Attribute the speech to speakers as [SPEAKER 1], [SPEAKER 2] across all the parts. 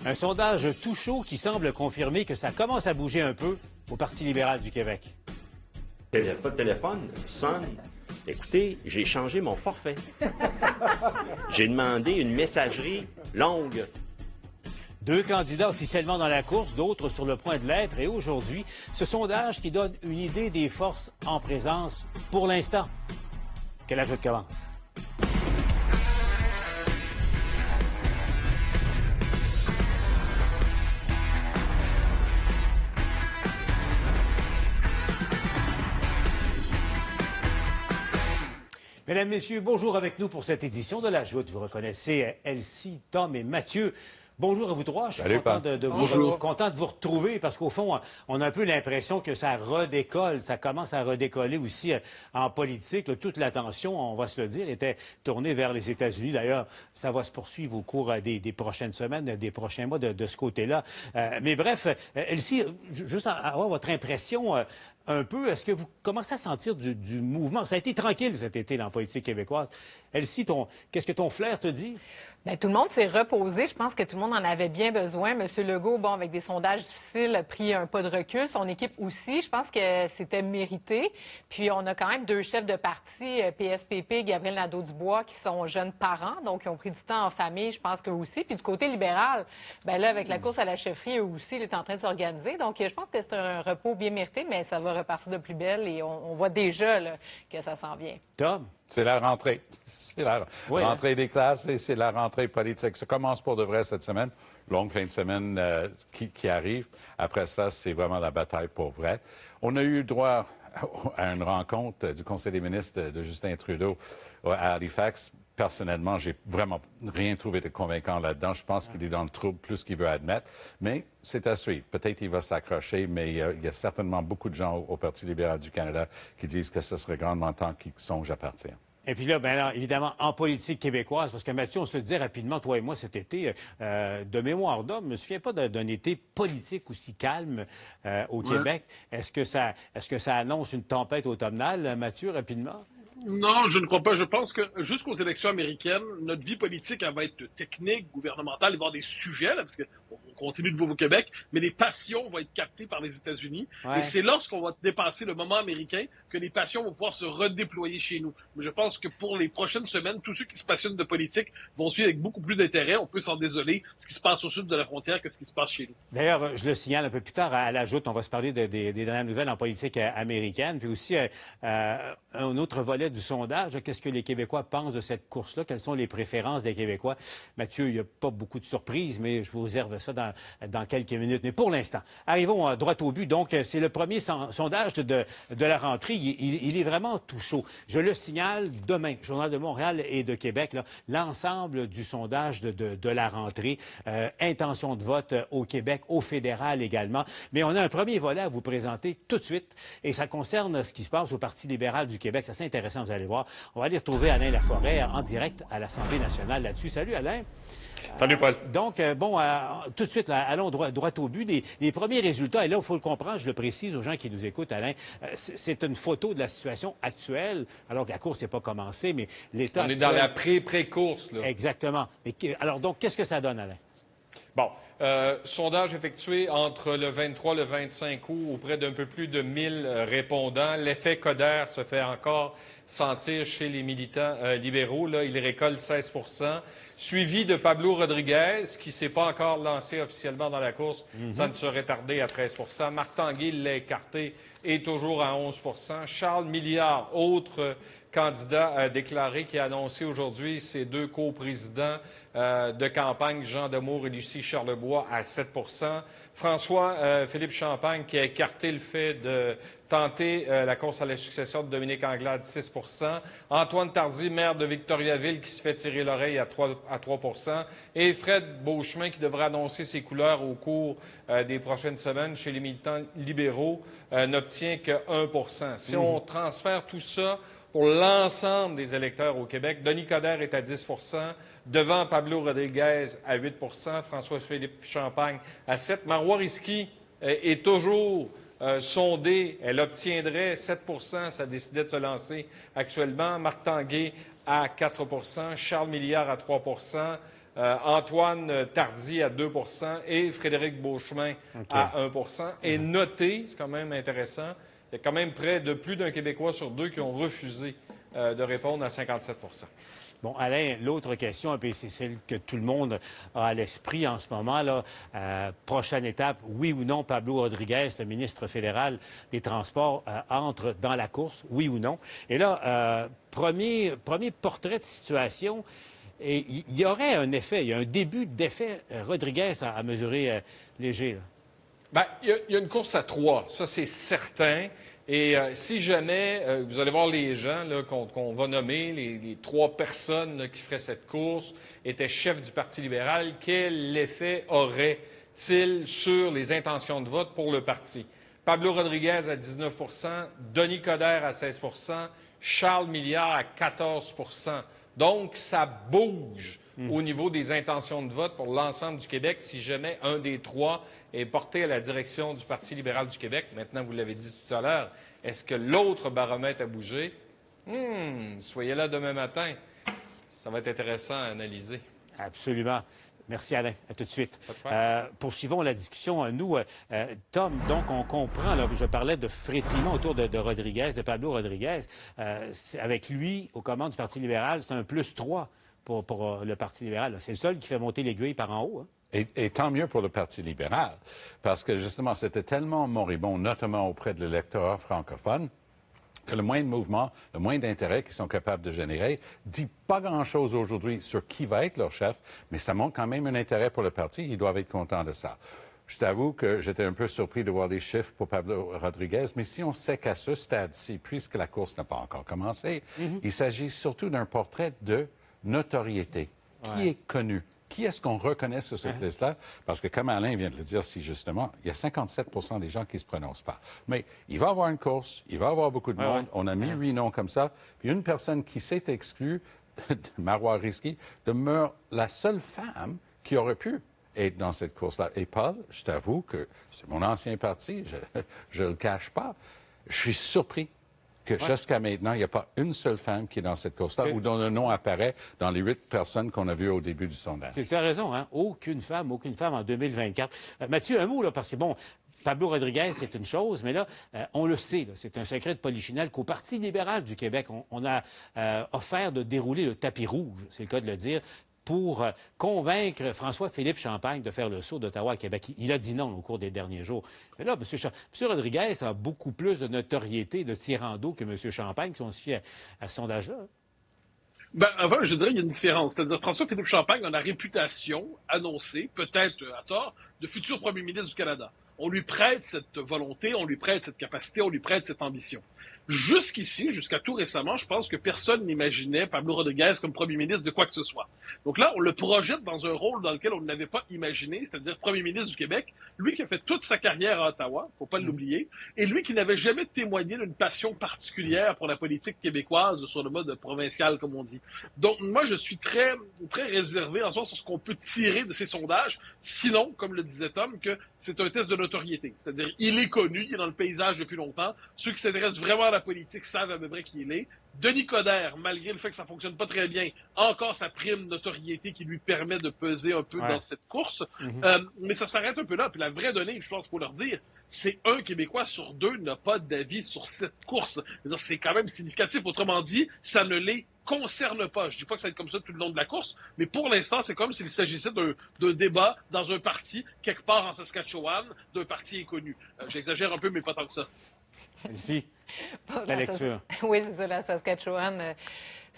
[SPEAKER 1] Un sondage tout chaud qui semble confirmer que ça commence à bouger un peu au Parti libéral du Québec.
[SPEAKER 2] Pas de téléphone, sonne. Écoutez, j'ai changé mon forfait. J'ai demandé une messagerie longue.
[SPEAKER 1] 2 candidats officiellement dans la course, d'autres sur le point de l'être. Et aujourd'hui, ce sondage qui donne une idée des forces en présence pour l'instant. Quel âge commence? Mesdames, Messieurs, bonjour avec nous pour cette édition de La Joute. Vous reconnaissez Elsie, Tom et Mathieu. Bonjour à vous trois. Je suis content de vous retrouver parce qu'au fond, on a un peu l'impression que ça redécolle. Ça commence à redécoller aussi en politique. Là, toute l'attention, on va se le dire, était tournée vers les États-Unis. D'ailleurs, ça va se poursuivre au cours des prochaines semaines, des prochains mois de ce côté-là. Mais bref, Elsie, juste avoir votre impression un peu, est-ce que vous commencez à sentir du mouvement? Ça a été tranquille cet été dans la politique québécoise. Elsie, qu'est-ce que ton flair te dit?
[SPEAKER 3] Bien, tout le monde s'est reposé. Je pense que tout le monde en avait bien besoin. M. Legault, bon, avec des sondages difficiles, a pris un pas de recul. Son équipe aussi. Je pense que c'était mérité. Puis, on a quand même 2 chefs de parti, PSPP, Gabriel Nadeau-Dubois, qui sont jeunes parents. Donc, ils ont pris du temps en famille, je pense qu'eux aussi. Puis, du côté libéral, bien là, avec la course à la chefferie, eux aussi, il est en train de s'organiser. Donc, je pense que c'est un repos bien mérité, mais ça va repartir de plus belle. Et on voit déjà là, que ça s'en vient.
[SPEAKER 1] Tom?
[SPEAKER 4] C'est la rentrée. C'est la rentrée des classes et c'est la rentrée politique. Ça commence pour de vrai cette semaine. Longue fin de semaine qui arrive. Après ça, c'est vraiment la bataille pour vrai. On a eu droit à une rencontre du Conseil des ministres de Justin Trudeau à Halifax. Personnellement, j'ai vraiment rien trouvé de convaincant là-dedans. Je pense qu'il est dans le trouble plus qu'il veut admettre. Mais c'est à suivre. Peut-être qu'il va s'accrocher, mais il y a certainement beaucoup de gens au Parti libéral du Canada qui disent que ce serait grandement temps qu'ils songent à partir.
[SPEAKER 1] Et puis là, bien là, évidemment, en politique québécoise, parce que Mathieu, on se le disait rapidement, toi et moi, cet été, de mémoire d'homme, je ne me souviens pas d'un été politique aussi calme au Québec. Est-ce que ça annonce une tempête automnale, Mathieu, rapidement?
[SPEAKER 5] Non, je ne crois pas. Je pense que jusqu'aux élections américaines, notre vie politique, elle va être technique, gouvernementale, il va y avoir des sujets, là, parce qu'on continue de vivre au Québec, mais les passions vont être captées par les États-Unis. Ouais. Et c'est lorsqu'on va dépasser le moment américain que les passions vont pouvoir se redéployer chez nous. Mais je pense que pour les prochaines semaines, tous ceux qui se passionnent de politique vont suivre avec beaucoup plus d'intérêt. On peut s'en désoler, ce qui se passe au sud de la frontière que ce qui se passe chez nous.
[SPEAKER 1] D'ailleurs, je le signale un peu plus tard à la Joute, on va se parler des dernières nouvelles en politique américaine, puis aussi un autre volet du sondage. Qu'est-ce que les Québécois pensent de cette course-là? Quelles sont les préférences des Québécois? Mathieu, il n'y a pas beaucoup de surprises, mais je vous réserve ça dans quelques minutes. Mais pour l'instant, arrivons droit au but. Donc, c'est le premier sondage de la rentrée. Il est vraiment tout chaud. Je le signale demain, Journal de Montréal et de Québec, l'ensemble du sondage de la rentrée. Intention de vote au Québec, au fédéral également. Mais on a un premier volet à vous présenter tout de suite. Et ça concerne ce qui se passe au Parti libéral du Québec. C'est assez intéressant, vous allez voir. On va aller retrouver Alain Laforêt en direct à l'Assemblée nationale là-dessus. Salut, Alain.
[SPEAKER 4] Salut, Paul.
[SPEAKER 1] Donc, tout de suite, là, allons droit au but. Les premiers résultats, et là, il faut le comprendre, je le précise aux gens qui nous écoutent, Alain, c'est une photo de la situation actuelle, alors que la course n'est pas commencée, mais l'état actuel...
[SPEAKER 6] On est dans la pré-course, là.
[SPEAKER 1] Exactement. Alors, donc, qu'est-ce que ça donne, Alain?
[SPEAKER 6] Bon, sondage effectué entre le 23 et le 25 août auprès d'un peu plus de 1000 répondants. L'effet Coderre se fait encore sentir chez les militants libéraux. Là, il récolte 16 suivi de Pablo Rodriguez, qui ne s'est pas encore lancé officiellement dans la course. Ça ne serait tardé à 13 Marc Tanguay l'a écarté, est toujours à 11 Charles Milliard, autre candidat déclaré, qui a annoncé aujourd'hui ses 2 coprésidents de campagne, Jean Damour et Lucie Charlebois, à 7 François-Philippe Champagne, qui a écarté le fait de tenter la course à la succession de Dominique Anglade, 6 Antoine Tardy, maire de Victoriaville, qui se fait tirer l'oreille à 3 et Fred Beauchemin, qui devrait annoncer ses couleurs au cours des prochaines semaines chez les militants libéraux, n'obtient que 1 Si on transfère tout ça pour l'ensemble des électeurs au Québec, Denis Coderre est à 10 devant Pablo Rodriguez à 8 François-Philippe Champagne à 7 Marois Risky est toujours sondée. Elle obtiendrait 7 ça décidait de se lancer actuellement. Marc Tanguay à 4 Charles Milliard à 3 Antoine Tardy à 2 et Frédéric Beauchemin à 1 Et notez, c'est quand même intéressant, il y a quand même près de plus d'un Québécois sur deux qui ont refusé de répondre à 57
[SPEAKER 1] Bon, Alain, l'autre question, et c'est celle que tout le monde a à l'esprit en ce moment, là. Prochaine étape, oui ou non, Pablo Rodriguez, le ministre fédéral des Transports, entre dans la course, oui ou non. Et là, premier portrait de situation, et il y aurait un effet, il y a un début d'effet Rodriguez à mesurer léger, là.
[SPEAKER 6] Bien, il y a une course à 3, ça c'est certain. Et si jamais, vous allez voir les gens qu'on va nommer, les 3 personnes là, qui feraient cette course, étaient chefs du Parti libéral, quel effet aurait-il sur les intentions de vote pour le parti? Pablo Rodriguez à 19 Denis Coderre à 16 Charles Milliard à 14 Donc, ça bouge au niveau des intentions de vote pour l'ensemble du Québec si jamais un des 3 est porté à la direction du Parti libéral du Québec. Maintenant, vous l'avez dit tout à l'heure, est-ce que l'autre baromètre a bougé? Soyez là demain matin. Ça va être intéressant à analyser.
[SPEAKER 1] Absolument. Merci, Alain. À tout de suite. Poursuivons la discussion. Nous, Tom, donc, on comprend, là, je parlais de frétillement autour de Rodriguez, de Pablo Rodriguez. Avec lui, aux commandes du Parti libéral, c'est un +3 pour le Parti libéral. C'est le seul qui fait monter l'aiguille par en haut. Hein?
[SPEAKER 4] Et tant mieux pour le Parti libéral, parce que justement, c'était tellement moribond, notamment auprès de l'électorat francophone, que le moins de mouvement, le moins d'intérêt qu'ils sont capables de générer, dit pas grand-chose aujourd'hui sur qui va être leur chef, mais ça montre quand même un intérêt pour le parti. Ils doivent être contents de ça. Je t'avoue que j'étais un peu surpris de voir des chiffres pour Pablo Rodriguez, mais si on sait qu'à ce stade-ci, puisque la course n'a pas encore commencé, il s'agit surtout d'un portrait de notoriété. Qui est connu? Qui est-ce qu'on reconnaît sur cette liste-là? Parce que, comme Alain vient de le dire, si justement, il y a 57 des gens qui ne se prononcent pas. Mais il va y avoir une course, il va y avoir beaucoup de monde. On a mis 8 noms comme ça. Puis une personne qui s'est exclue, Marois Risky, demeure la seule femme qui aurait pu être dans cette course-là. Et Paul, je t'avoue que c'est mon ancien parti, je ne le cache pas. Je suis surpris que jusqu'à maintenant, il n'y a pas une seule femme qui est dans cette course-là ou dont le nom apparaît dans les 8 personnes qu'on a vues au début du sondage.
[SPEAKER 1] Tu as raison, hein? Aucune femme en 2024. Mathieu, un mot, là, parce que, bon, Pablo Rodriguez, c'est une chose, mais là, on le sait, là, c'est un secret de polichinelle qu'au Parti libéral du Québec, on a offert de dérouler le tapis rouge, c'est le cas de le dire, pour convaincre François-Philippe Champagne de faire le saut d'Ottawa à Québec. Il a dit non au cours des derniers jours. Mais là, M. Rodriguez a beaucoup plus de notoriété, de tirant d'eau que M. Champagne, si on se fie à ce sondage-là.
[SPEAKER 5] Ben, avant, je dirais qu'il y a une différence. C'est-à-dire, François-Philippe Champagne a la réputation annoncée, peut-être à tort, de futur premier ministre du Canada. On lui prête cette volonté, on lui prête cette capacité, on lui prête cette ambition. Jusqu'ici, jusqu'à tout récemment, je pense que personne n'imaginait Pablo Rodriguez comme premier ministre de quoi que ce soit. Donc là, on le projette dans un rôle dans lequel on ne l'avait pas imaginé, c'est-à-dire premier ministre du Québec, lui qui a fait toute sa carrière à Ottawa, faut pas l'oublier, et lui qui n'avait jamais témoigné d'une passion particulière pour la politique québécoise sur le mode provincial, comme on dit. Donc moi, je suis très, très réservé en ce moment sur ce qu'on peut tirer de ces sondages, sinon, comme le disait Tom, que c'est un test de notoriété. C'est-à-dire, il est connu, il est dans le paysage depuis longtemps. Ceux qui s'intéressent vraiment à la politique savent à peu près qui il est. Denis Coderre, malgré le fait que ça fonctionne pas très bien, encore sa prime notoriété qui lui permet de peser un peu dans cette course. Mais ça s'arrête un peu là. Puis la vraie donnée, je pense qu'il faut leur dire, c'est un Québécois sur 2 n'a pas d'avis sur cette course. C'est quand même significatif. Autrement dit, ça ne les concerne pas. Je dis pas que ça va être comme ça tout le long de la course, mais pour l'instant, c'est comme s'il s'agissait d'un débat dans un parti, quelque part en Saskatchewan, d'un parti inconnu. J'exagère un peu, mais pas tant que ça.
[SPEAKER 1] Ici, la lecture.
[SPEAKER 3] Oui, c'est ça, la Saskatchewan.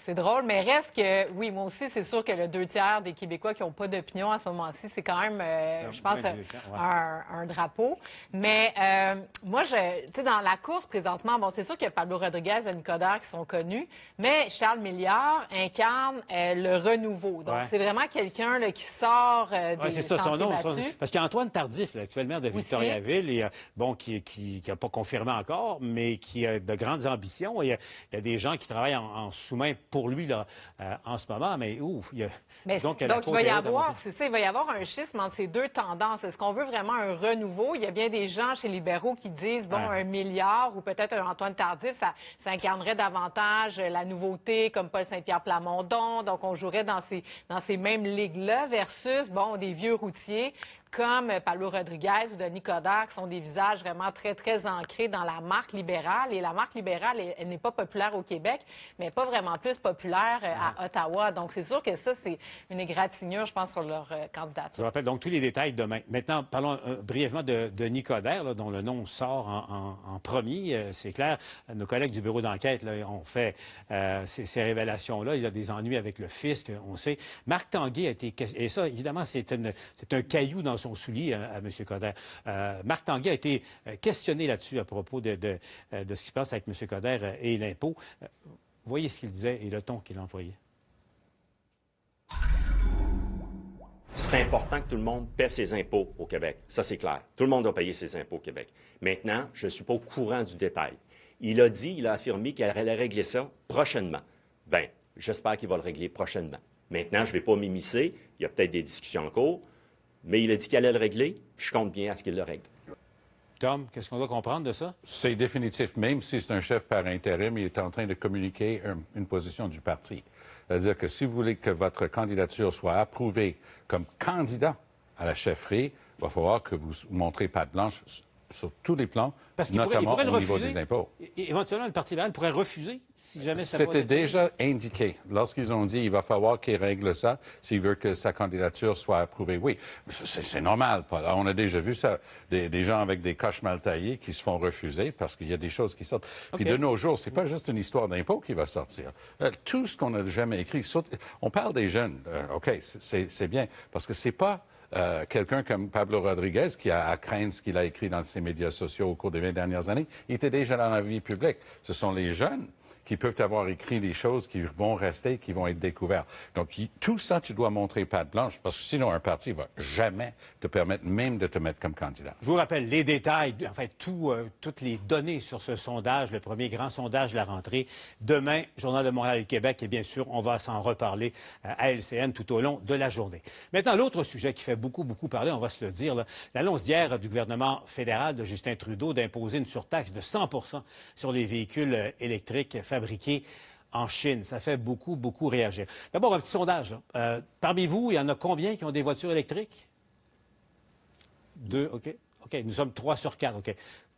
[SPEAKER 3] C'est drôle, mais reste que, oui, moi aussi, c'est sûr que le 2/3 des Québécois qui n'ont pas d'opinion à ce moment-ci, c'est quand même, je pense, un drapeau. Mais moi, tu sais, dans la course présentement, bon, c'est sûr qu'il y a Pablo Rodriguez, Denis Coderre qui sont connus, mais Charles Milliard incarne le renouveau. Donc, c'est vraiment quelqu'un qui sort des
[SPEAKER 1] c'est ça, son nom.
[SPEAKER 3] battus.
[SPEAKER 1] Parce qu'il y a Antoine Tardif, l'actuel maire de Victoriaville, et, bon, qui n'a pas confirmé encore, mais qui a de grandes ambitions. Il y a des gens qui travaillent en sous-main pour lui là, en ce moment, mais
[SPEAKER 3] donc il va y avoir, c'est ça, il va y avoir un schisme entre ces deux tendances. Est-ce qu'on veut vraiment un renouveau? Il y a bien des gens chez les libéraux qui disent, bon, 1 milliard ou peut-être un Antoine Tardif, ça incarnerait davantage la nouveauté, comme Paul Saint-Pierre Plamondon. Donc, on jouerait dans ces mêmes ligues-là versus, bon, des vieux routiers comme Pablo Rodriguez ou Denis Coderre, qui sont des visages vraiment très, très ancrés dans la marque libérale. Et la marque libérale, elle n'est pas populaire au Québec, mais pas vraiment plus populaire à Ottawa. Donc, c'est sûr que ça, c'est une égratignure, je pense, sur leur candidature.
[SPEAKER 1] Je rappelle donc tous les détails demain. Maintenant, parlons brièvement de Denis Coderre, là, dont le nom sort en premier. C'est clair, nos collègues du bureau d'enquête ont fait ces révélations-là. Il y a des ennuis avec le fisc, on sait. Marc Tanguay a été... Et ça, évidemment, c'est un caillou dans son soulier à M. Coderre. Marc Tanguay a été questionné là-dessus à propos de ce qui se passe avec M. Coderre et l'impôt. Voyez ce qu'il disait et le ton qu'il employait.
[SPEAKER 2] Ce serait important que tout le monde paie ses impôts au Québec. Ça, c'est clair. Tout le monde doit payer ses impôts au Québec. Maintenant, je ne suis pas au courant du détail. Il a affirmé qu'il allait régler ça prochainement. Bien, j'espère qu'il va le régler prochainement. Maintenant, je ne vais pas m'immiscer. Il y a peut-être des discussions en cours. Mais il a dit qu'il allait le régler, puis je compte bien à ce qu'il le règle.
[SPEAKER 1] Tom, qu'est-ce qu'on doit comprendre de ça?
[SPEAKER 4] C'est définitif. Même si c'est un chef par intérim, il est en train de communiquer une position du parti. C'est-à-dire que si vous voulez que votre candidature soit approuvée comme candidat à la chefferie, il va falloir que vous montrez patte blanche sur tous les plans, notamment au niveau des impôts.
[SPEAKER 1] Éventuellement, le Parti libéral pourrait refuser si jamais ça
[SPEAKER 4] C'était déjà indiqué. Lorsqu'ils ont dit qu'il va falloir qu'il règle ça s'il veut que sa candidature soit approuvée. Oui, c'est normal. On a déjà vu ça, des gens avec des coches mal taillées qui se font refuser parce qu'il y a des choses qui sortent. Puis de nos jours, c'est pas juste une histoire d'impôt qui va sortir. Tout ce qu'on n'a jamais écrit, on parle des jeunes. OK, c'est bien, parce que c'est pas... quelqu'un comme Pablo Rodriguez, qui a à craindre ce qu'il a écrit dans ses médias sociaux au cours des 20 dernières années, il était déjà dans la vie publique. Ce sont les jeunes qui peuvent avoir écrit des choses qui vont rester, qui vont être découvertes. Donc, tout ça, tu dois montrer patte blanche, parce que sinon, un parti ne va jamais te permettre même de te mettre comme candidat.
[SPEAKER 1] Je vous rappelle les détails, en fait, toutes les données sur ce sondage, le premier grand sondage de la rentrée. Demain, Journal de Montréal et Québec, et bien sûr, on va s'en reparler à LCN tout au long de la journée. Maintenant, l'autre sujet qui fait beaucoup, beaucoup parler, on va se le dire, l'annonce d'hier du gouvernement fédéral de Justin Trudeau d'imposer une surtaxe de 100 % sur les véhicules électriques fabriqués en Chine. Ça fait beaucoup, beaucoup réagir. D'abord, un petit sondage. Parmi vous, il y en a combien qui ont des voitures électriques? 2, OK. OK, nous sommes 3 sur 4, OK.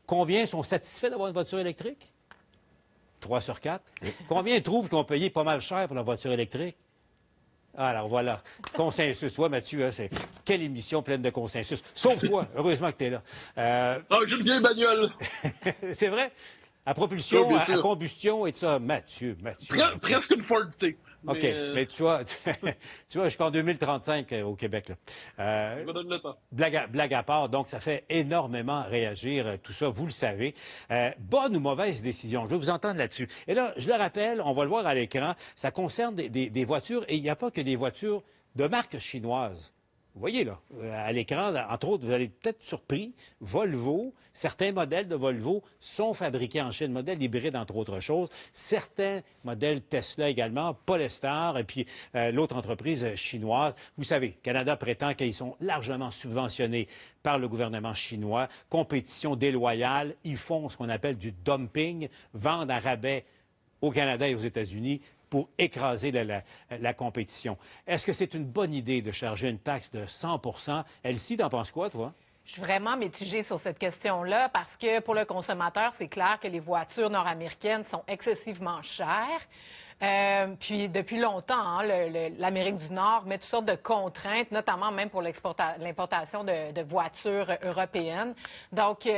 [SPEAKER 1] Combien sont satisfaits d'avoir une voiture électrique? 3 sur 4. Combien trouvent qu'ils ont payé pas mal cher pour la voiture électrique? Alors voilà, consensus. Toi, Mathieu, c'est quelle émission pleine de consensus. Sauf toi, heureusement que tu es là.
[SPEAKER 5] J'ai le vieil bagnole.
[SPEAKER 1] C'est vrai? À propulsion, à combustion et tout ça. Mathieu.
[SPEAKER 5] Presque une Ford T.
[SPEAKER 1] OK, mais tu vois, jusqu'en 2035 au Québec. Là.
[SPEAKER 5] Je me donne le temps.
[SPEAKER 1] Blague à part, donc ça fait énormément réagir tout ça, vous le savez. Bonne ou mauvaise décision, je vais vous entendre là-dessus. Et là, je le rappelle, on va le voir à l'écran, ça concerne des voitures, et il n'y a pas que des voitures de marque chinoise. Vous voyez, là, à l'écran, entre autres, vous allez peut-être surpris, Volvo, certains modèles de Volvo sont fabriqués en Chine, modèles hybrides, entre autres choses. Certains modèles Tesla également, Polestar, et puis l'autre entreprise chinoise. Vous savez, Canada prétend qu'ils sont largement subventionnés par le gouvernement chinois. Compétition déloyale, ils font ce qu'on appelle du dumping, vendent à rabais au Canada et aux États-Unis pour écraser la compétition. Est-ce que c'est une bonne idée de charger une taxe de 100 %? Elsie, t'en penses quoi, toi?
[SPEAKER 3] Je suis vraiment mitigée sur cette question-là parce que pour le consommateur, c'est clair que les voitures nord-américaines sont excessivement chères. Puis depuis longtemps, l'Amérique du Nord met toutes sortes de contraintes, notamment même pour l'importation de voitures européennes. Donc,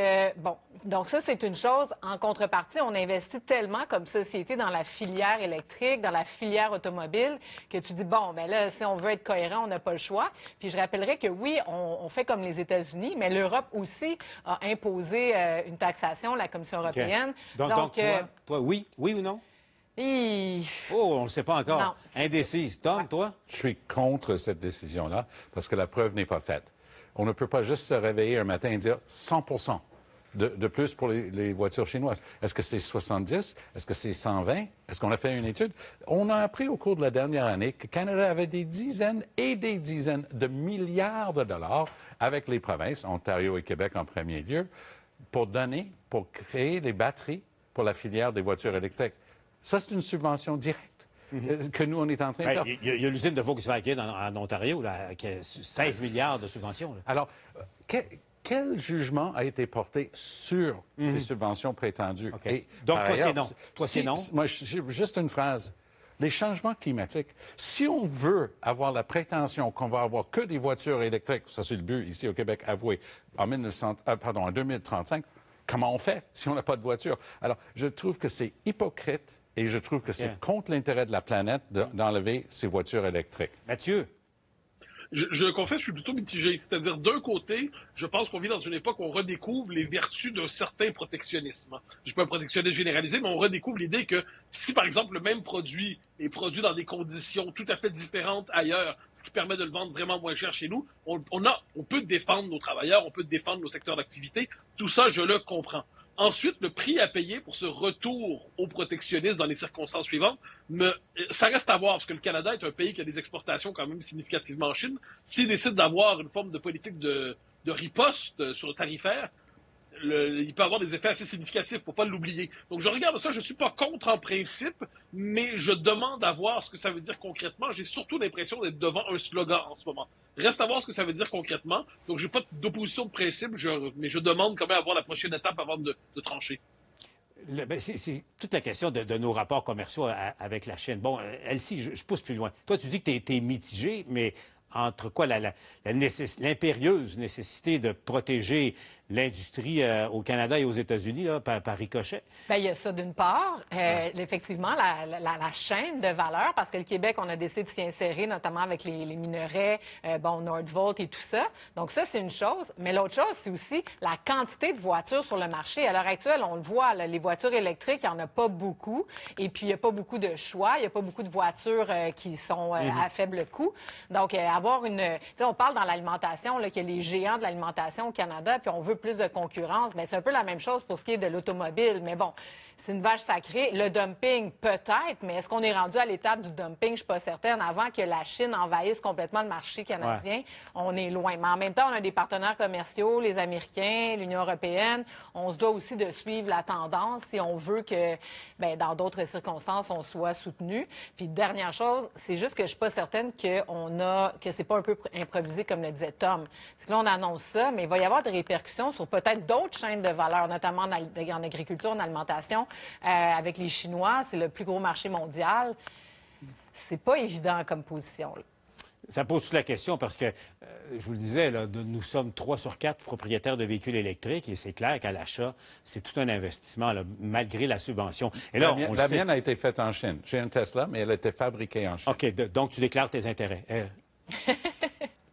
[SPEAKER 3] donc ça, c'est une chose. En contrepartie, on investit tellement comme société dans la filière électrique, dans la filière automobile, que tu dis, bon, ben là, si on veut être cohérent, on n'a pas le choix. Puis je rappellerai que oui, on fait comme les États-Unis, mais l'Europe aussi a imposé une taxation, la Commission européenne.
[SPEAKER 1] Okay. Donc toi, oui ou non? Oh, on ne le sait pas encore.
[SPEAKER 3] Non.
[SPEAKER 1] Indécise. Tom, toi?
[SPEAKER 4] Je suis contre cette décision-là parce que la preuve n'est pas faite. On ne peut pas juste se réveiller un matin et dire 100 % de plus pour les voitures chinoises. Est-ce que c'est 70? Est-ce que c'est 120? Est-ce qu'on a fait une étude? On a appris au cours de la dernière année que Canada avait des dizaines et des dizaines de milliards de dollars avec les provinces, Ontario et Québec en premier lieu, pour créer les batteries pour la filière des voitures électriques. Ça, c'est une subvention directe. Que nous, on est en train de faire.
[SPEAKER 1] Il y a l'usine de Volkswagen en Ontario là, qui a 16 milliards de subventions. Là.
[SPEAKER 4] Alors, quel jugement a été porté sur ces subventions prétendues?
[SPEAKER 1] Okay. Et, donc, toi, c'est non. Toi, c'est non?
[SPEAKER 4] Moi, juste une phrase. Les changements climatiques, si on veut avoir la prétention qu'on va avoir que des voitures électriques, ça c'est le but ici au Québec avoué, en 2035, comment on fait si on n'a pas de voiture? Alors, je trouve que c'est hypocrite et je trouve que c'est contre l'intérêt de la planète d'enlever ces voitures électriques.
[SPEAKER 1] Mathieu?
[SPEAKER 5] Je confesse, je suis plutôt mitigé. C'est-à-dire, d'un côté, je pense qu'on vit dans une époque où on redécouvre les vertus d'un certain protectionnisme. Je ne pas un protectionnisme généralisé, mais on redécouvre l'idée que si, par exemple, le même produit est produit dans des conditions tout à fait différentes ailleurs, ce qui permet de le vendre vraiment moins cher chez nous, on peut défendre nos travailleurs, on peut défendre nos secteurs d'activité. Tout ça, je le comprends. Ensuite, le prix à payer pour ce retour au protectionnisme dans les circonstances suivantes, ça reste à voir, parce que le Canada est un pays qui a des exportations quand même significativement en Chine. S'il décide d'avoir une forme de politique de riposte sur le tarifaire, il peut avoir des effets assez significatifs, il ne faut pas l'oublier. Donc je regarde ça, je ne suis pas contre en principe, mais je demande à voir ce que ça veut dire concrètement. J'ai surtout l'impression d'être devant un slogan en ce moment. Reste à voir ce que ça veut dire concrètement. Donc je n'ai pas d'opposition de principe, mais je demande quand même à voir la prochaine étape avant de trancher.
[SPEAKER 1] C'est toute la question de nos rapports commerciaux avec la Chine. Bon, Elsie, je pousse plus loin. Toi, tu dis que tu es mitigé, mais entre quoi l'impérieuse nécessité de protéger l'industrie au Canada et aux États-Unis par ricochet?
[SPEAKER 3] Bien, il y a ça d'une part. Effectivement, la chaîne de valeur, parce que le Québec, on a décidé de s'y insérer, notamment avec les minerais, Nordvolt et tout ça. Donc ça, c'est une chose. Mais l'autre chose, c'est aussi la quantité de voitures sur le marché. À l'heure actuelle, on le voit, là, les voitures électriques, il n'y en a pas beaucoup. Et puis, il n'y a pas beaucoup de choix. Il n'y a pas beaucoup de voitures qui sont à faible coût. Donc, avoir une... Tu sais, on parle dans l'alimentation, qu'il y a les géants de l'alimentation au Canada, puis on veut plus de concurrence. Mais c'est un peu la même chose pour ce qui est de l'automobile. Mais bon, c'est une vache sacrée. Le dumping, peut-être, mais est-ce qu'on est rendu à l'étape du dumping? Je ne suis pas certaine. Avant que la Chine envahisse complètement le marché canadien, on est loin. Mais en même temps, on a des partenaires commerciaux, les Américains, l'Union européenne. On se doit aussi de suivre la tendance si on veut que, dans d'autres circonstances, on soit soutenu. Puis, dernière chose, c'est juste que je ne suis pas certaine que c'est pas un peu improvisé, comme le disait Tom. C'est que là, on annonce ça, mais il va y avoir des répercussions sur peut-être d'autres chaînes de valeur, notamment en agriculture, en alimentation. Avec les Chinois, c'est le plus gros marché mondial. C'est pas évident comme position, là.
[SPEAKER 1] Ça pose toute la question parce que, je vous le disais, là, nous sommes 3 sur 4 propriétaires de véhicules électriques et c'est clair qu'à l'achat, c'est tout un investissement, là, malgré la subvention. Et là,
[SPEAKER 4] la mienne a été faite en Chine. J'ai une Tesla, mais elle a été fabriquée en Chine.
[SPEAKER 1] OK, donc tu déclares tes intérêts.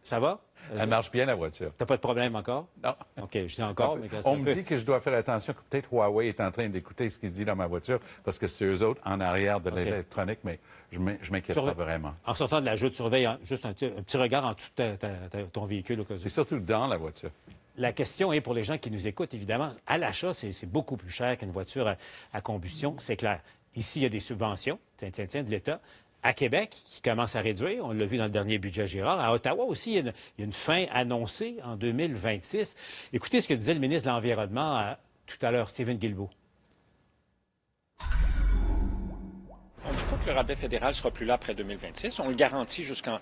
[SPEAKER 1] Ça va?
[SPEAKER 4] Elle marche bien, la voiture.
[SPEAKER 1] T'as pas de problème encore?
[SPEAKER 4] Non.
[SPEAKER 1] OK, je dis encore, mais...
[SPEAKER 4] On me dit que je dois faire attention, que peut-être Huawei est en train d'écouter ce qui se dit dans ma voiture, parce que c'est eux autres en arrière de l'électronique, mais je m'inquiète pas vraiment.
[SPEAKER 1] En sortant de la joute, surveille juste un petit regard en dessous de ton véhicule au cas où.
[SPEAKER 4] C'est surtout dans la voiture.
[SPEAKER 1] La question est, pour les gens qui nous écoutent, évidemment, à l'achat, c'est beaucoup plus cher qu'une voiture à combustion, c'est clair. Ici, il y a des subventions, de l'État. À Québec, qui commence à réduire, on l'a vu dans le dernier budget Girard. À Ottawa aussi, il y a une fin annoncée en 2026. Écoutez ce que disait le ministre de l'Environnement tout à l'heure, Stephen Guilbeault.
[SPEAKER 7] On ne dit pas que le rabais fédéral sera plus là après 2026. On le garantit jusqu'en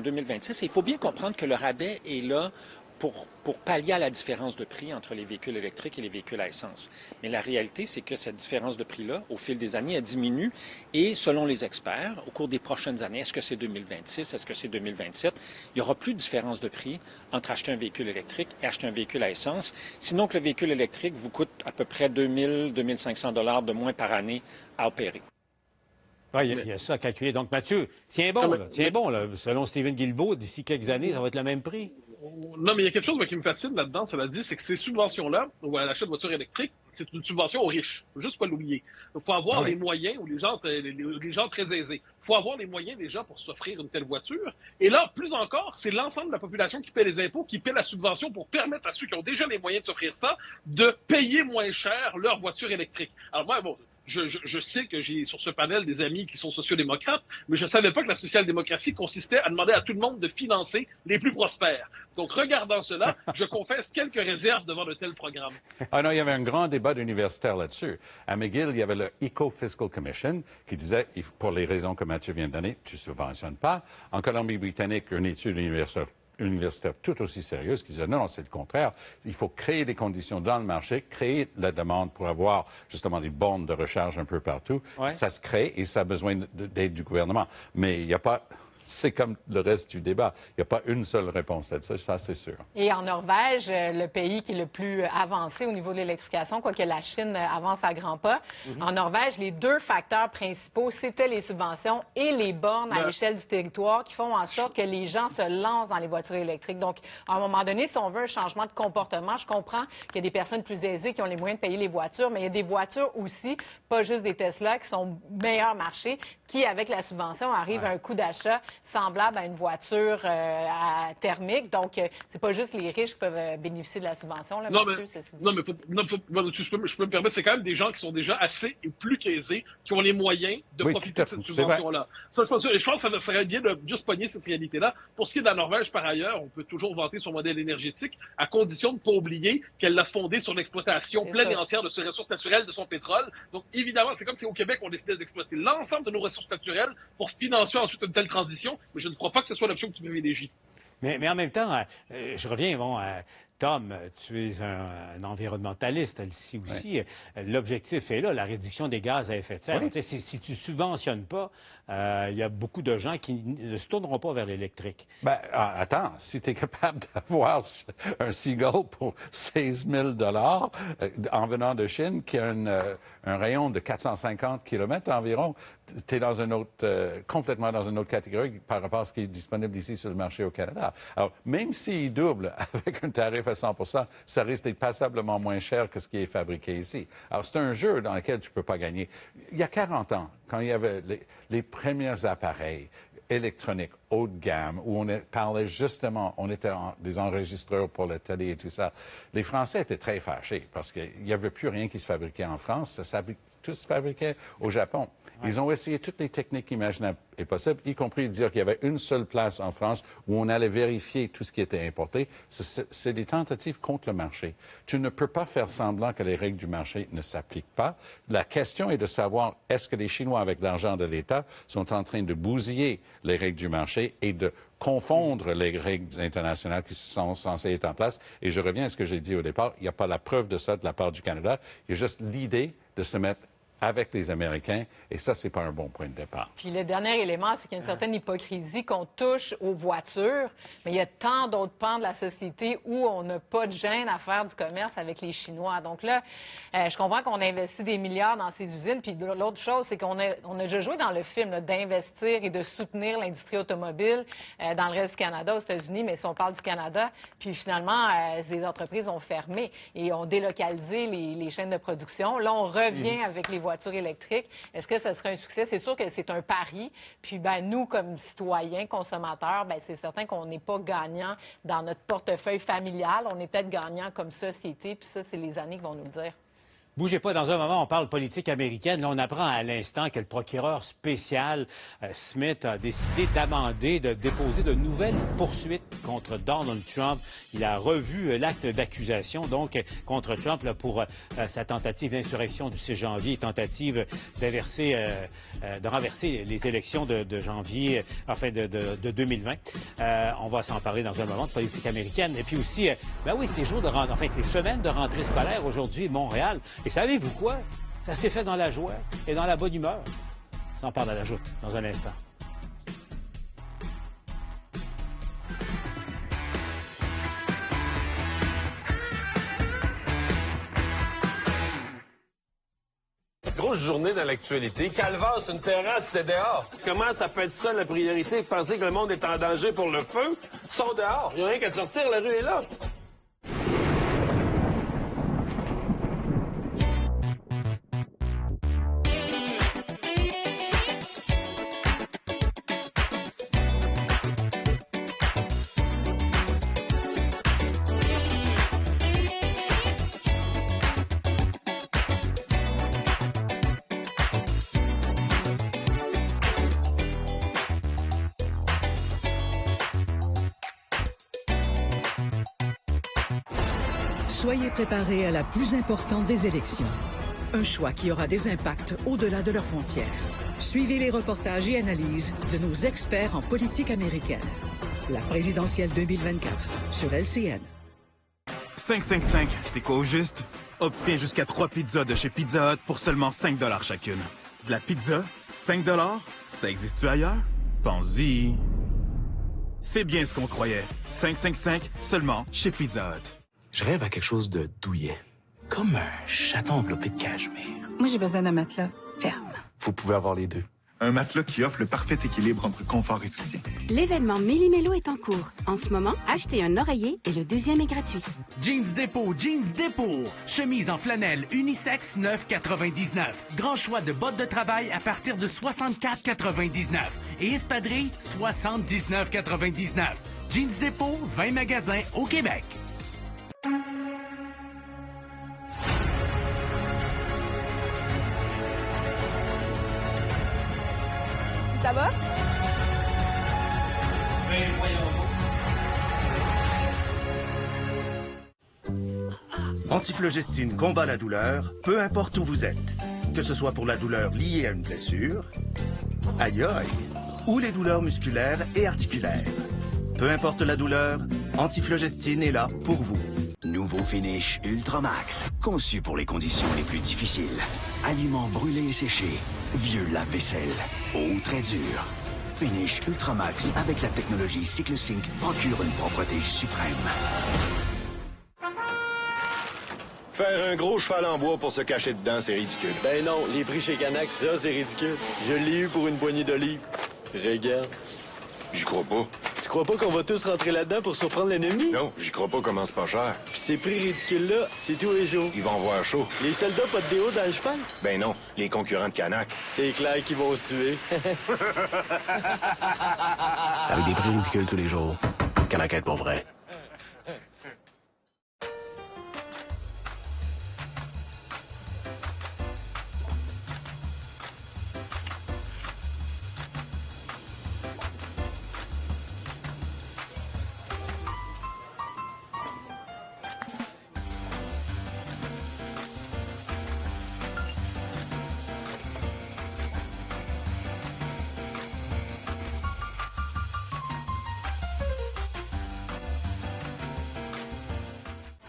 [SPEAKER 7] 2026. Et il faut bien comprendre que le rabais est là pour pallier à la différence de prix entre les véhicules électriques et les véhicules à essence. Mais la réalité, c'est que cette différence de prix-là, au fil des années, elle diminue. Et selon les experts, au cours des prochaines années, est-ce que c'est 2026, est-ce que c'est 2027, il n'y aura plus de différence de prix entre acheter un véhicule électrique et acheter un véhicule à essence. Sinon que le véhicule électrique vous coûte à peu près 2 000, 2 500 $ de moins par année à opérer.
[SPEAKER 1] Oui, il y a ça à calculer. Donc, Mathieu, tiens bon, là. Selon Stephen Guilbeault, d'ici quelques années, ça va être le même prix.
[SPEAKER 5] Non, mais il y a quelque chose qui me fascine là-dedans, cela dit, c'est que ces subventions-là, ou à l'achat de voitures électriques, c'est une subvention aux riches. Il ne faut juste pas l'oublier. Il faut avoir les moyens, ou les gens très aisés. Il faut avoir les moyens déjà pour s'offrir une telle voiture. Et là, plus encore, c'est l'ensemble de la population qui paie les impôts, qui paie la subvention pour permettre à ceux qui ont déjà les moyens de s'offrir ça, de payer moins cher leur voiture électrique. Alors moi, bon, je sais que j'ai sur ce panel des amis qui sont sociodémocrates, mais je ne savais pas que la social-démocratie consistait à demander à tout le monde de financer les plus prospères. Donc, regardant cela, je confesse quelques réserves devant de tels programmes.
[SPEAKER 4] Ah non, il y avait un grand débat d'universitaires là-dessus. À McGill, il y avait le Eco-Fiscal Commission qui disait, pour les raisons que Mathieu vient de donner, tu ne subventionnes pas. En Colombie-Britannique, une étude universitaire tout aussi sérieuse qui disait non, c'est le contraire. Il faut créer des conditions dans le marché, créer la demande pour avoir justement des bornes de recharge un peu partout. Ouais. Ça se crée et ça a besoin d'aide du gouvernement. Mais il n'y a pas... C'est comme le reste du débat. Il n'y a pas une seule réponse à ça, c'est sûr.
[SPEAKER 3] Et en Norvège, le pays qui est le plus avancé au niveau de l'électrification, quoique la Chine avance à grands pas, en Norvège, les deux facteurs principaux, c'était les subventions et les bornes à l'échelle du territoire qui font en sorte que les gens se lancent dans les voitures électriques. Donc, à un moment donné, si on veut un changement de comportement, je comprends qu'il y a des personnes plus aisées qui ont les moyens de payer les voitures, mais il y a des voitures aussi, pas juste des Tesla, qui sont meilleur marché, qui, avec la subvention, arrivent à un coût d'achat semblable à une voiture thermique. Donc, c'est pas juste les riches qui peuvent bénéficier de la subvention. Là,
[SPEAKER 5] non,
[SPEAKER 3] Mathieu,
[SPEAKER 5] je peux me permettre, c'est quand même des gens qui sont déjà assez et plus qu'aisés, qui ont les moyens de profiter de cette subvention-là. Ça, je pense que ça serait bien de juste pogner cette réalité-là. Pour ce qui est de la Norvège, par ailleurs, on peut toujours vanter son modèle énergétique, à condition de ne pas oublier qu'elle l'a fondé sur l'exploitation pleine et entière de ses ressources naturelles, de son pétrole. Donc, évidemment, c'est comme si au Québec, on décidait d'exploiter l'ensemble de nos ressources naturelles pour financer ensuite une telle transition. Mais je ne crois pas que ce soit l'option que tu privilégies.
[SPEAKER 1] Mais en même temps, je reviens, Tom, tu es un environnementaliste ici aussi. Oui. L'objectif est là, la réduction des gaz à effet de serre. Oui. Si tu ne subventionnes pas, il y a beaucoup de gens qui ne se tourneront pas vers l'électrique.
[SPEAKER 4] Ben, attends, si tu es capable d'avoir un Seagull pour 16 000 en venant de Chine, qui a un rayon de 450 km environ, tu es dans complètement dans une autre catégorie par rapport à ce qui est disponible ici sur le marché au Canada. Alors, même s'il double avec un tarif à 100%, ça risque d'être passablement moins cher que ce qui est fabriqué ici. Alors, c'est un jeu dans lequel tu ne peux pas gagner. Il y a 40 ans, quand il y avait les premiers appareils électroniques haut de gamme, où on parlait justement, on était des enregistreurs pour la télé et tout ça, les Français étaient très fâchés parce qu'il n'y avait plus rien qui se fabriquait en France, tout se fabriquait au Japon. Ouais. Ils ont essayé toutes les techniques imaginables et possibles, y compris de dire qu'il y avait une seule place en France où on allait vérifier tout ce qui était importé. C'est des tentatives contre le marché. Tu ne peux pas faire semblant que les règles du marché ne s'appliquent pas. La question est de savoir est-ce que les Chinois, avec l'argent de l'État, sont en train de bousiller les règles du marché et de confondre les règles internationales qui sont censées être en place. Et je reviens à ce que j'ai dit au départ, il n'y a pas la preuve de ça de la part du Canada. Il y a juste l'idée de se mettre avec les Américains, et ça, c'est pas un bon point de départ.
[SPEAKER 3] Puis le dernier élément, c'est qu'il y a une certaine hypocrisie qu'on touche aux voitures, mais il y a tant d'autres pans de la société où on n'a pas de gêne à faire du commerce avec les Chinois. Donc là, je comprends qu'on investit des milliards dans ces usines, puis l'autre chose, c'est qu'on a déjà joué dans le film d'investir et de soutenir l'industrie automobile dans le reste du Canada, aux États-Unis, mais si on parle du Canada, puis finalement, ces entreprises ont fermé et ont délocalisé les chaînes de production. Là, on revient avec les voitures électriques. Est-ce que ce serait un succès? C'est sûr que c'est un pari. Puis, nous, comme citoyens, consommateurs, c'est certain qu'on n'est pas gagnant dans notre portefeuille familial. On est peut-être gagnant comme société. Puis ça, c'est les années qui vont nous le dire.
[SPEAKER 1] Bougez pas, dans un moment, on parle politique américaine. Là, on apprend à l'instant que le procureur spécial Smith a décidé d'amender, de déposer de nouvelles poursuites contre Donald Trump. Il a revu l'acte d'accusation, donc, contre Trump là, pour sa tentative d'insurrection du 6 janvier, tentative de renverser les élections de janvier, de 2020. On va s'en parler dans un moment de politique américaine. Et puis aussi, ces semaines de rentrée scolaire aujourd'hui, Montréal. Et savez-vous quoi? Ça s'est fait dans la joie et dans la bonne humeur. Ça en parle à la joute dans un instant.
[SPEAKER 8] Grosse journée dans l'actualité. Calvasse, une terrasse, c'était dehors. Comment ça peut être ça la priorité? Penser que le monde est en danger pour le feu? Ils sont dehors. Il n'y a rien qu'à sortir, la rue est là.
[SPEAKER 9] Soyez préparés à la plus importante des élections. Un choix qui aura des impacts au-delà de leurs frontières. Suivez les reportages et analyses de nos experts en politique américaine. La présidentielle 2024 sur LCN.
[SPEAKER 10] 555, c'est quoi au juste? Obtiens jusqu'à 3 pizzas de chez Pizza Hut pour seulement 5 $ chacune. De la pizza? 5 $? Ça existe-tu ailleurs? Pense-y. C'est bien ce qu'on croyait. 555, seulement chez Pizza Hut.
[SPEAKER 11] Je rêve à quelque chose de douillet. Comme un chaton enveloppé de cachemire.
[SPEAKER 12] Moi, j'ai besoin d'un matelas ferme.
[SPEAKER 11] Vous pouvez avoir les deux.
[SPEAKER 13] Un matelas qui offre le parfait équilibre entre confort et soutien.
[SPEAKER 14] L'événement Méli-Mélo est en cours. En ce moment, achetez un oreiller et le deuxième est gratuit.
[SPEAKER 15] Jeans Dépôt. Chemise en flanelle unisexe 9,99. Grand choix de bottes de travail à partir de 64,99. Et espadrilles 79,99. Jeans Dépôt, 20 magasins au Québec.
[SPEAKER 16] Ça va?
[SPEAKER 15] Oui,
[SPEAKER 17] voyons. Antiflogestine combat la douleur, peu importe où vous êtes. Que ce soit pour la douleur liée à une blessure, aïe aïe, ou les douleurs musculaires et articulaires. Peu importe la douleur, Antiflogestine est là pour vous.
[SPEAKER 18] Nouveau finish Ultramax, conçu pour les conditions les plus difficiles. Aliments brûlés et séchés, vieux lave-vaisselle, eau très dure. Finish Ultramax avec la technologie CycleSync procure une propreté suprême.
[SPEAKER 19] Faire un gros cheval en bois pour se cacher dedans, c'est ridicule.
[SPEAKER 20] Ben non, les prix chez Canac, ça, c'est ridicule. Je l'ai eu pour une poignée d'olives. Regarde.
[SPEAKER 19] J'y crois pas.
[SPEAKER 20] Tu crois pas qu'on va tous rentrer là-dedans pour surprendre l'ennemi?
[SPEAKER 19] Non, j'y crois pas comment c'est pas cher.
[SPEAKER 20] Puis ces prix ridicules-là, c'est tous les jours.
[SPEAKER 19] Ils vont voir chaud.
[SPEAKER 20] Les soldats pas de déo dans le cheval?
[SPEAKER 19] Ben non, les concurrents de Canac.
[SPEAKER 20] C'est clair qu'ils vont suer.
[SPEAKER 11] Avec des prix ridicules tous les jours. Canac est pour vrai.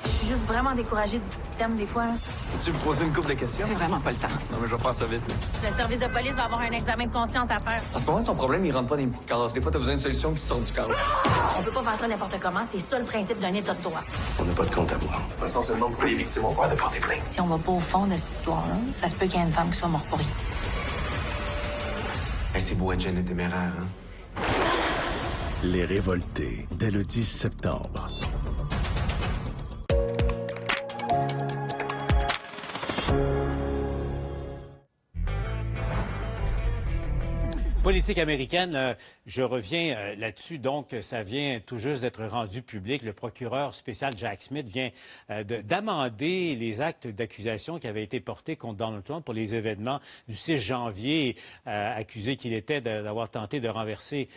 [SPEAKER 21] Je suis juste vraiment découragée du système des fois.
[SPEAKER 11] Tu me poser une couple de questions?
[SPEAKER 21] C'est vraiment pas le temps.
[SPEAKER 11] Non, mais je vais faire ça vite.
[SPEAKER 21] Le service de police va avoir un examen de conscience à faire.
[SPEAKER 11] En ce moment, ton problème, il rentre pas dans les petites cases. Des fois, t'as besoin d'une solution qui sort du cadre.
[SPEAKER 21] On peut pas faire ça n'importe comment. C'est ça le principe d'un état de droit.
[SPEAKER 11] On n'a pas de compte à boire. De toute façon, c'est le nombre pour les victimes ont peur de porter plainte.
[SPEAKER 21] Si on va pas au fond de cette histoire-là, ça se peut qu'il y ait une femme qui soit morte pour rien.
[SPEAKER 11] Hey, c'est beau être jeune et téméraire, hein?
[SPEAKER 22] Les révoltés, dès le 10 septembre.
[SPEAKER 1] Politique américaine, je reviens là-dessus. Donc, ça vient tout juste d'être rendu public. Le procureur spécial Jack Smith vient d'amender les actes d'accusation qui avaient été portés contre Donald Trump pour les événements du 6 janvier, accusé qu'il était d'avoir tenté de renverser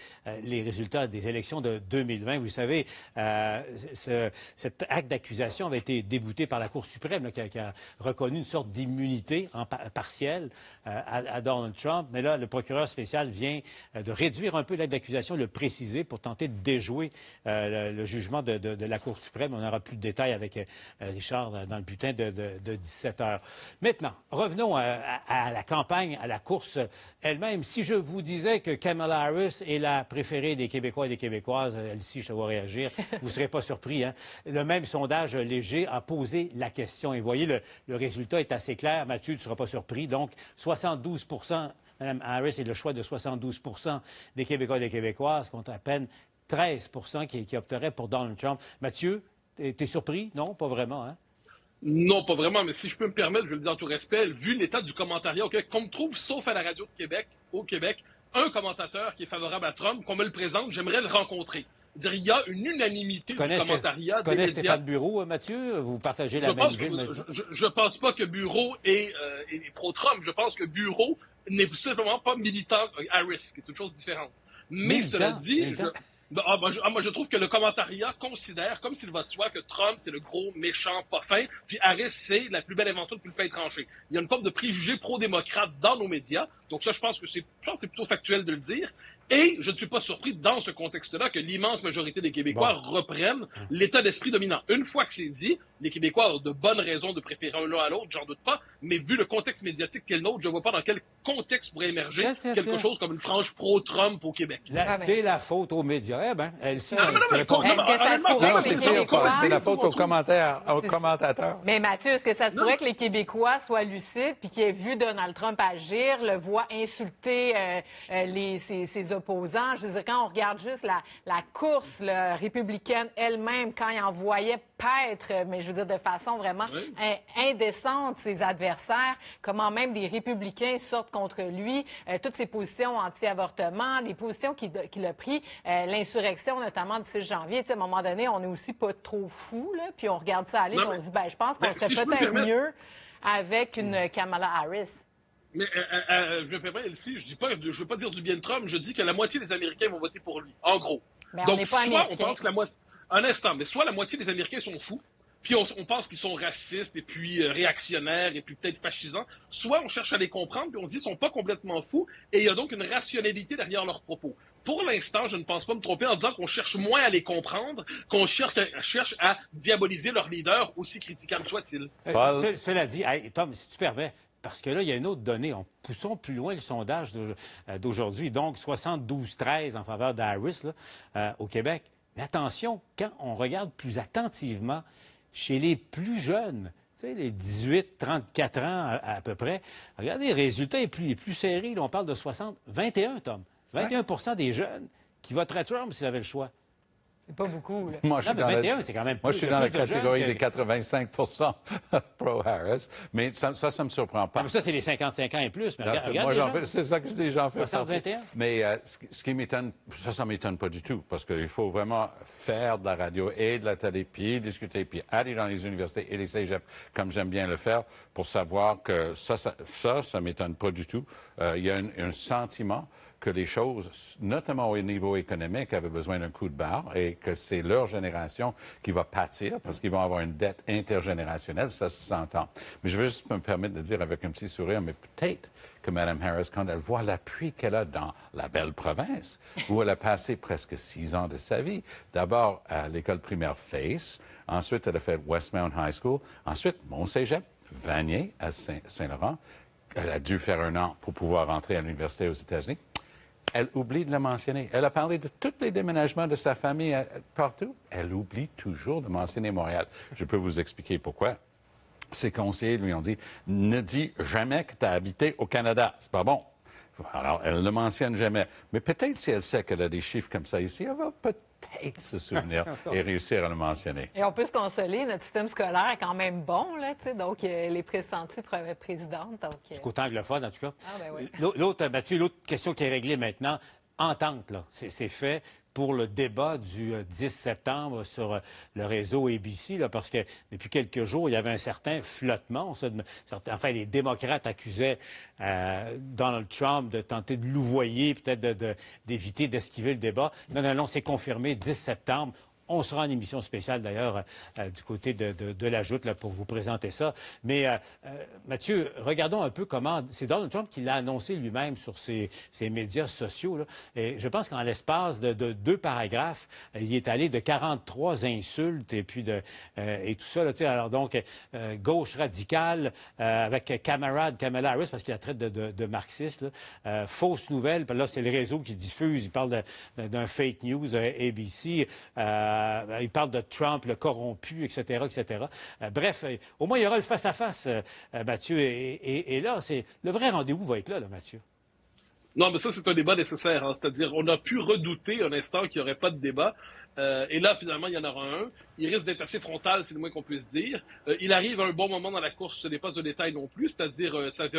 [SPEAKER 1] les résultats des élections de 2020. Vous savez, cet acte d'accusation avait été débouté par la Cour suprême, là, qui a reconnu une sorte d'immunité partielle à Donald Trump. Mais là, le procureur spécial vient de réduire un peu l'acte d'accusation, le préciser pour tenter de déjouer le jugement de la Cour suprême. On n'aura plus de détails avec Richard dans le bulletin de 17 heures. Maintenant, revenons à la campagne, à la course elle-même. Si je vous disais que Kamala Harris est la préférée des Québécois et des Québécoises, Elsie, je te vois réagir, vous ne serez pas surpris, hein? Le même sondage léger a posé la question. Et vous voyez, le résultat est assez clair. Mathieu, tu ne seras pas surpris. Donc, 72 Mme Harris est le choix de 72 des Québécois et des Québécoises, contre à peine 13 qui opteraient pour Donald Trump. Mathieu, t'es surpris? Non, pas vraiment, hein?
[SPEAKER 5] Non, pas vraiment, mais si je peux me permettre, je le dis en tout respect, vu l'état du commentariat au Québec, qu'on me trouve, sauf à la radio de Québec, au Québec, un commentateur qui est favorable à Trump, qu'on me le présente, j'aimerais le rencontrer. C'est-à-dire, il y a une unanimité du commentariat. Tu
[SPEAKER 1] connais Stéphane Bureau, Mathieu? Vous partagez la même ville?
[SPEAKER 5] Je pense pas que Bureau est pro-Trump. Je pense que Bureau n'est tout simplement pas militant Harris, qui est une chose différente. Mais cela dit, Moi, je trouve que le commentariat considère, comme s'il va de soi, que Trump, c'est le gros méchant pas fin, puis Harris, c'est la plus belle invention depuis le pain tranché. Il y a une forme de préjugé pro-démocrate dans nos médias. Donc ça, je pense que c'est plutôt factuel de le dire. Et je ne suis pas surpris, dans ce contexte-là, que l'immense majorité des Québécois reprennent l'état d'esprit dominant. Une fois que c'est dit, les Québécois ont de bonnes raisons de préférer l'un à l'autre, j'en doute pas, mais vu le contexte médiatique qu'est le nôtre, je ne vois pas dans quel contexte pourrait émerger quelque chose comme une frange pro-Trump au Québec.
[SPEAKER 1] C'est la faute aux médias. Eh bien,
[SPEAKER 3] c'est la
[SPEAKER 4] faute aux commentateurs.
[SPEAKER 3] Mais Mathieu, est-ce que ça se pourrait que les Québécois soient lucides puis qu'ils aient vu Donald Trump agir, le voient insulter ses opposants? Je veux dire, quand on regarde juste la course républicaine elle-même, quand il envoyait paître, mais je veux dire de façon vraiment indécente ses adversaires, comment même des républicains sortent contre lui, toutes ses positions anti-avortement, les positions qu'il a pris, l'insurrection notamment du 6 janvier. Tu sais, à un moment donné, on n'est aussi pas trop fou, là, puis on regarde ça aller, on se dit, je pense qu'on serait peut-être mieux avec une Kamala Harris.
[SPEAKER 5] Mais je me permets, Elsie, je ne veux pas dire du bien de Trump, je dis que la moitié des Américains vont voter pour lui, en gros.
[SPEAKER 3] Mais
[SPEAKER 5] donc,
[SPEAKER 3] on n'est pas
[SPEAKER 5] soit on pense que un instant, mais soit la moitié des Américains sont fous, puis on pense qu'ils sont racistes et puis réactionnaires et puis peut-être fascisants, soit on cherche à les comprendre puis on se dit qu'ils ne sont pas complètement fous et il y a donc une rationalité derrière leurs propos. Pour l'instant, je ne pense pas me tromper en disant qu'on cherche moins à les comprendre, qu'on cherche à diaboliser leur leader, aussi critiquable soit-il.
[SPEAKER 1] Cela dit, Tom, si tu permets, parce que là, il y a une autre donnée. Poussons plus loin le sondage d'aujourd'hui. Donc, 72-13 en faveur d'Harris au Québec. Mais attention, quand on regarde plus attentivement chez les plus jeunes, tu sais, les 18-34 ans à peu près, regardez, les résultats les plus serrés. Là, on parle de 21, Tom. 21 des jeunes qui voteraient Trump s'ils avaient le choix.
[SPEAKER 3] C'est pas beaucoup, là.
[SPEAKER 4] Moi, je
[SPEAKER 1] c'est quand même
[SPEAKER 4] Moi, je suis dans la catégorie des 85 pro-Harris, mais ça me surprend pas.
[SPEAKER 1] Mais ça, c'est les 55 ans et plus. Mais
[SPEAKER 4] c'est ça que je dis, j'en fais partie.
[SPEAKER 1] 21.
[SPEAKER 4] Mais ce qui m'étonne, ça m'étonne pas du tout, parce qu'il faut vraiment faire de la radio et de la télé, puis discuter, puis aller dans les universités et les cégeps, comme j'aime bien le faire, pour savoir que ça m'étonne pas du tout. Il y a un sentiment que les choses, notamment au niveau économique, avaient besoin d'un coup de barre et que c'est leur génération qui va pâtir parce qu'ils vont avoir une dette intergénérationnelle, ça s'entend. Mais je veux juste me permettre de dire avec un petit sourire, mais peut-être que Mme Harris, quand elle voit l'appui qu'elle a dans la belle province, où elle a passé presque 6 ans de sa vie, d'abord à l'école primaire Face, ensuite elle a fait Westmount High School, ensuite Mont-Cégep, Vanier à Saint-Laurent, elle a dû faire 1 an pour pouvoir rentrer à l'université aux États-Unis. Elle oublie de le mentionner. Elle a parlé de tous les déménagements de sa famille partout. Elle oublie toujours de mentionner Montréal. Je peux vous expliquer pourquoi. Ses conseillers lui ont dit « Ne dis jamais que tu as habité au Canada. C'est pas bon. » Alors, elle ne le mentionne jamais. Mais peut-être si elle sait qu'elle a des chiffres comme ça ici, elle va peut-être se souvenir et réussir à le mentionner.
[SPEAKER 3] Et on peut se consoler, notre système scolaire est quand même bon, là, tu sais, donc les pressentis présidente.
[SPEAKER 1] Du côté anglophone, en tout cas.
[SPEAKER 3] Ah, ben oui.
[SPEAKER 1] L'autre question qui est réglée maintenant, entente, là, c'est fait pour le débat du 10 septembre sur le réseau ABC, là, parce que depuis quelques jours, il y avait un certain flottement. Enfin, les démocrates accusaient Donald Trump de tenter de louvoyer, peut-être d'éviter, d'esquiver le débat. Non, c'est confirmé, 10 septembre. On sera en émission spéciale, d'ailleurs, du côté de la Joute, là, pour vous présenter ça. Mais, Mathieu, regardons un peu comment... C'est Donald Trump qui l'a annoncé lui-même sur ses médias sociaux, là. Et je pense qu'en l'espace de 2 paragraphes, il est allé de 43 insultes et puis et tout ça, là, tu sais. Alors, donc, gauche radicale, avec Kamala Harris, parce qu'il la traite de marxiste, là. Fausse nouvelle, là, c'est le réseau qui diffuse. Il parle d'un fake news, ABC. Il parle de Trump, le corrompu, etc., etc. Bref, au moins, il y aura le face-à-face, Mathieu. Et là, le vrai rendez-vous va être là, Mathieu.
[SPEAKER 5] Non, mais ça, c'est un débat nécessaire. Hein. C'est-à-dire, on a pu redouter un instant qu'il n'y aurait pas de débat. Et là, finalement, il y en aura un. Il risque d'être assez frontal, c'est le moins qu'on puisse dire. Il arrive à un bon moment dans la course, ce n'est pas un détail non plus, c'est-à-dire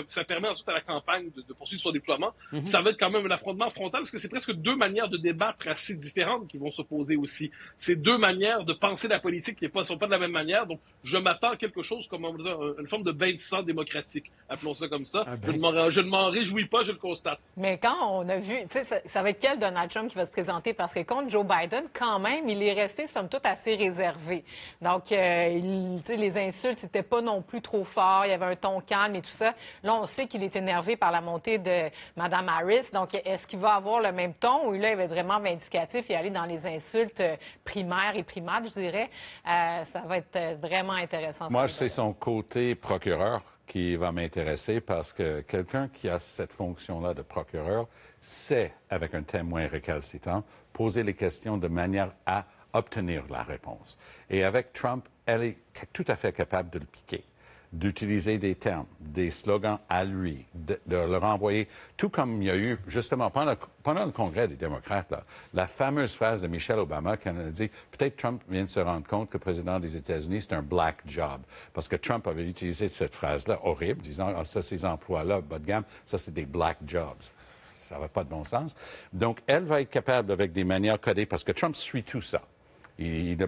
[SPEAKER 5] ça permet ensuite à la campagne de poursuivre son déploiement. Ça va être quand même un affrontement frontal, parce que c'est presque deux manières de débattre assez différentes qui vont s'opposer aussi. C'est deux manières de penser la politique qui ne sont pas de la même manière, donc je m'attends à quelque chose comme une forme de bain de sang démocratique, appelons ça comme ça. Je ne m'en réjouis pas, je le constate.
[SPEAKER 3] Mais quand on a vu, tu sais, ça va être quel Donald Trump qui va se présenter? Parce que contre Joe Biden, quand même, il est resté, somme toute, assez réservé. Donc, les insultes, c'était pas non plus trop fort. Il y avait un ton calme et tout ça. Là, on sait qu'il est énervé par la montée de Mme Harris. Donc, est-ce qu'il va avoir le même ton ou là, il va être vraiment vindicatif et aller dans les insultes primaires et primates, je dirais? Ça va être vraiment intéressant.
[SPEAKER 4] Moi, c'est son côté procureur qui va m'intéresser parce que quelqu'un qui a cette fonction-là de procureur sait, avec un témoin récalcitrant, poser les questions de manière à obtenir la réponse. Et avec Trump, elle est tout à fait capable de le piquer, d'utiliser des termes, des slogans à lui, de le renvoyer, tout comme il y a eu, justement, pendant le congrès des démocrates, là, la fameuse phrase de Michelle Obama quand elle a dit « Peut-être Trump vient de se rendre compte que le président des États-Unis, c'est un black job ». Parce que Trump avait utilisé cette phrase-là horrible, disant « Ah, ça, ces emplois-là, bas de gamme, ça, c'est des black jobs ». Ça n'a pas de bon sens. Donc, elle va être capable, avec des manières codées, parce que Trump suit tout ça. Il est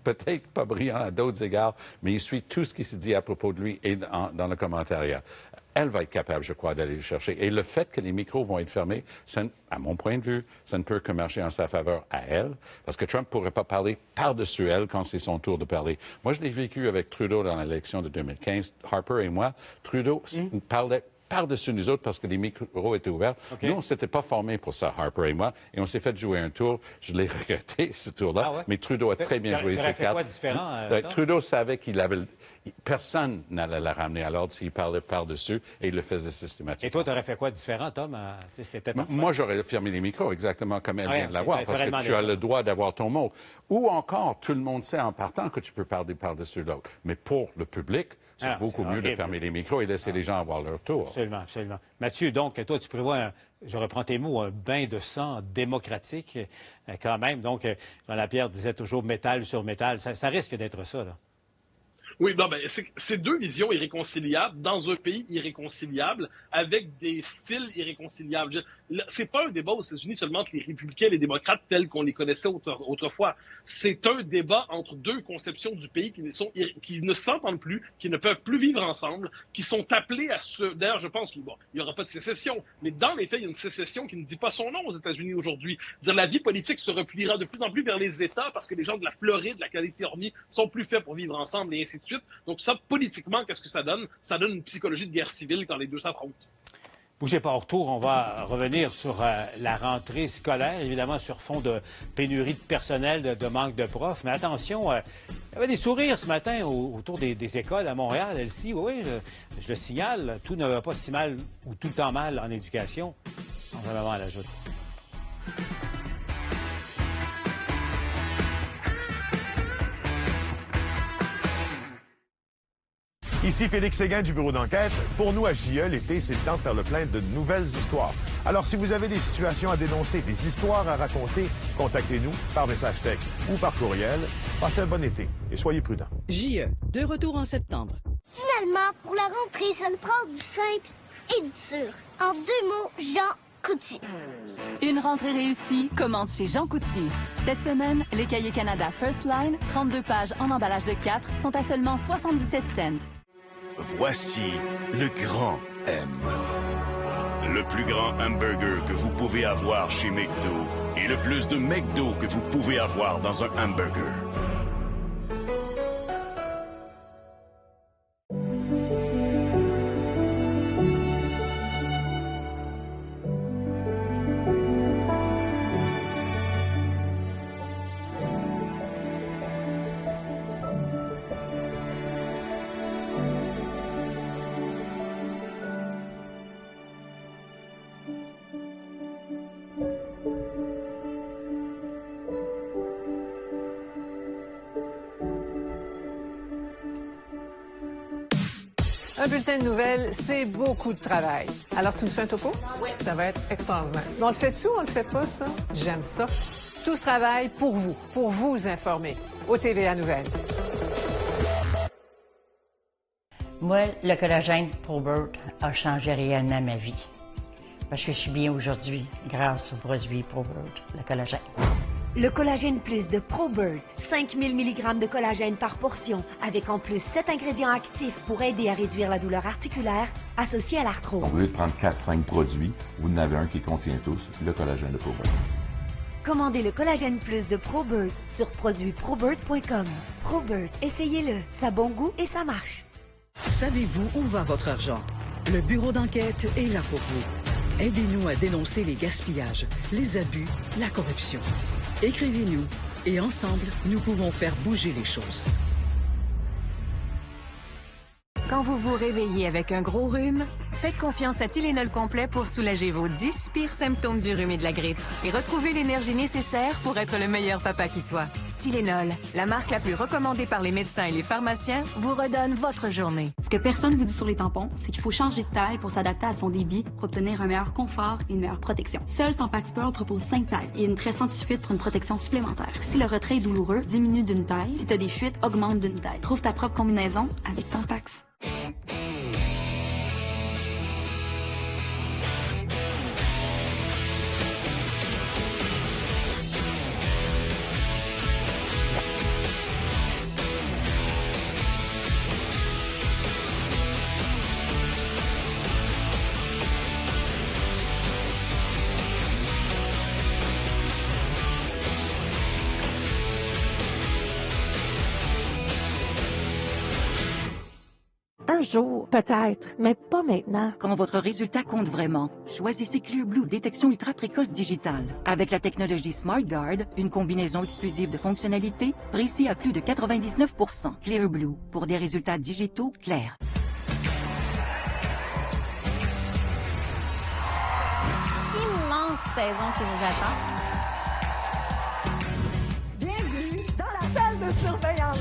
[SPEAKER 4] peut-être pas brillant à d'autres égards, mais il suit tout ce qui se dit à propos de lui et dans le commentariat. Elle va être capable, je crois, d'aller le chercher. Et le fait que les micros vont être fermés, à mon point de vue, ça ne peut que marcher en sa faveur à elle, parce que Trump ne pourrait pas parler par-dessus elle quand c'est son tour de parler. Moi, je l'ai vécu avec Trudeau dans l'élection de 2015, Harper et moi. Trudeau parlait par-dessus nous autres parce que les micros étaient ouverts. Okay. Nous, on ne s'était pas formés pour ça, Harper et moi, et on s'est fait jouer un tour. Je l'ai regretté, ce tour-là, mais Trudeau a très bien joué ses cartes.
[SPEAKER 1] Quoi différent,
[SPEAKER 4] Trudeau savait qu'il avait... Personne n'allait la ramener à l'ordre s'il parlait par-dessus, et il le faisait systématiquement.
[SPEAKER 1] Et toi, tu aurais fait quoi différent, Tom?
[SPEAKER 4] Moi, j'aurais fermé les micros, exactement comme elle vient de l'avoir, parce que tu as le droit d'avoir ton mot. Ou encore, tout le monde sait en partant que tu peux parler par-dessus l'autre. Mais pour le public, c'est beaucoup mieux de fermer les micros et laisser les gens avoir leur tour.
[SPEAKER 1] Absolument, absolument. Mathieu, donc, toi, tu prévois, je reprends tes mots, un bain de sang démocratique quand même. Donc, Jean-Lapierre disait toujours métal sur métal. Ça risque d'être ça, là.
[SPEAKER 5] Oui, non, ben, c'est deux visions irréconciliables dans un pays irréconciliable avec des styles irréconciliables. C'est pas un débat aux États-Unis seulement entre les républicains et les démocrates tels qu'on les connaissait autrefois. C'est un débat entre deux conceptions du pays qui ne s'entendent plus, qui ne peuvent plus vivre ensemble, qui sont appelés à se... D'ailleurs, je pense qu'il n'y aura pas de sécession, mais dans les faits, il y a une sécession qui ne dit pas son nom aux États-Unis aujourd'hui. La vie politique se repliera de plus en plus vers les États parce que les gens de la Floride, de la Californie sont plus faits pour vivre ensemble et ainsi de suite. Donc ça, politiquement, qu'est-ce que ça donne? Ça donne une psychologie de guerre civile quand les deux s'affrontent.
[SPEAKER 1] Bougez pas, au retour, on va revenir sur la rentrée scolaire, évidemment sur fond de pénurie de personnel, de manque de profs. Mais attention, il y avait des sourires ce matin autour des écoles à Montréal, Elsie. Oui, je le signale, tout ne va pas si mal ou tout le temps mal en éducation. On va vraiment à l'ajout.
[SPEAKER 2] Ici Félix Séguin du bureau d'enquête. Pour nous, à JE, l'été, c'est le temps de faire le plein de nouvelles histoires. Alors, si vous avez des situations à dénoncer, des histoires à raconter, contactez-nous par message texte ou par courriel. Passez un bon été et soyez prudents.
[SPEAKER 9] JE, de retour en septembre.
[SPEAKER 6] Finalement, pour la rentrée, ça nous prend du simple et du dur. En deux mots, Jean Coutu.
[SPEAKER 12] Une rentrée réussie commence chez Jean Coutu. Cette semaine, les cahiers Canada First Line, 32 pages en emballage de 4, sont à seulement 77 cents.
[SPEAKER 23] Voici le grand M. Le plus grand hamburger que vous pouvez avoir chez McDo et le plus de McDo que vous pouvez avoir dans un hamburger.
[SPEAKER 24] Un bulletin de nouvelles, c'est beaucoup de travail. Alors, tu me fais un topo?
[SPEAKER 3] Oui.
[SPEAKER 24] Ça va être extraordinaire. Mais on le fait-tu ou on le fait pas, ça? J'aime ça. Tout ce travail pour vous informer. Au TVA Nouvelles.
[SPEAKER 7] Moi, le collagène ProBird a changé réellement ma vie. Parce que je suis bien aujourd'hui grâce au produit ProBird, le collagène.
[SPEAKER 8] Le collagène plus de ProBird, 5000 mg de collagène par portion, avec en plus 7 ingrédients actifs pour aider à réduire la douleur articulaire associée à l'arthrose.
[SPEAKER 10] Au lieu de prendre 4-5 produits, vous en avez un qui contient tous le collagène de ProBird.
[SPEAKER 8] Commandez le collagène plus de ProBird sur produitsprobird.com. ProBird, essayez-le, ça a bon goût et ça marche.
[SPEAKER 9] Savez-vous où va votre argent? Le bureau d'enquête est là pour vous. Aidez-nous à dénoncer les gaspillages, les abus, la corruption. Écrivez-nous et ensemble, nous pouvons faire bouger les choses.
[SPEAKER 13] Quand vous vous réveillez avec un gros rhume, faites confiance à Tylenol complet pour soulager vos 10 pires symptômes du rhume et de la grippe et retrouver l'énergie nécessaire pour être le meilleur papa qui soit. Tylenol, la marque la plus recommandée par les médecins et les pharmaciens, vous redonne votre journée.
[SPEAKER 25] Ce que personne vous dit sur les tampons, c'est qu'il faut changer de taille pour s'adapter à son débit pour obtenir un meilleur confort et une meilleure protection. Seul Tampax Pearl propose 5 tailles et une tresse anti-fuite pour une protection supplémentaire. Si le retrait est douloureux, diminue d'une taille. Si tu as des fuites, augmente d'une taille. Trouve ta propre combinaison avec Tampax.
[SPEAKER 26] Un jour, peut-être, mais pas maintenant.
[SPEAKER 27] Quand votre résultat compte vraiment, choisissez Clearblue Détection ultra précoce digitale. Avec la technologie SmartGuard, une combinaison exclusive de fonctionnalités, précis à plus de 99%. Clearblue, pour des résultats digitaux clairs.
[SPEAKER 28] Immense saison qui nous attend.
[SPEAKER 24] Bienvenue dans la salle de surveillance.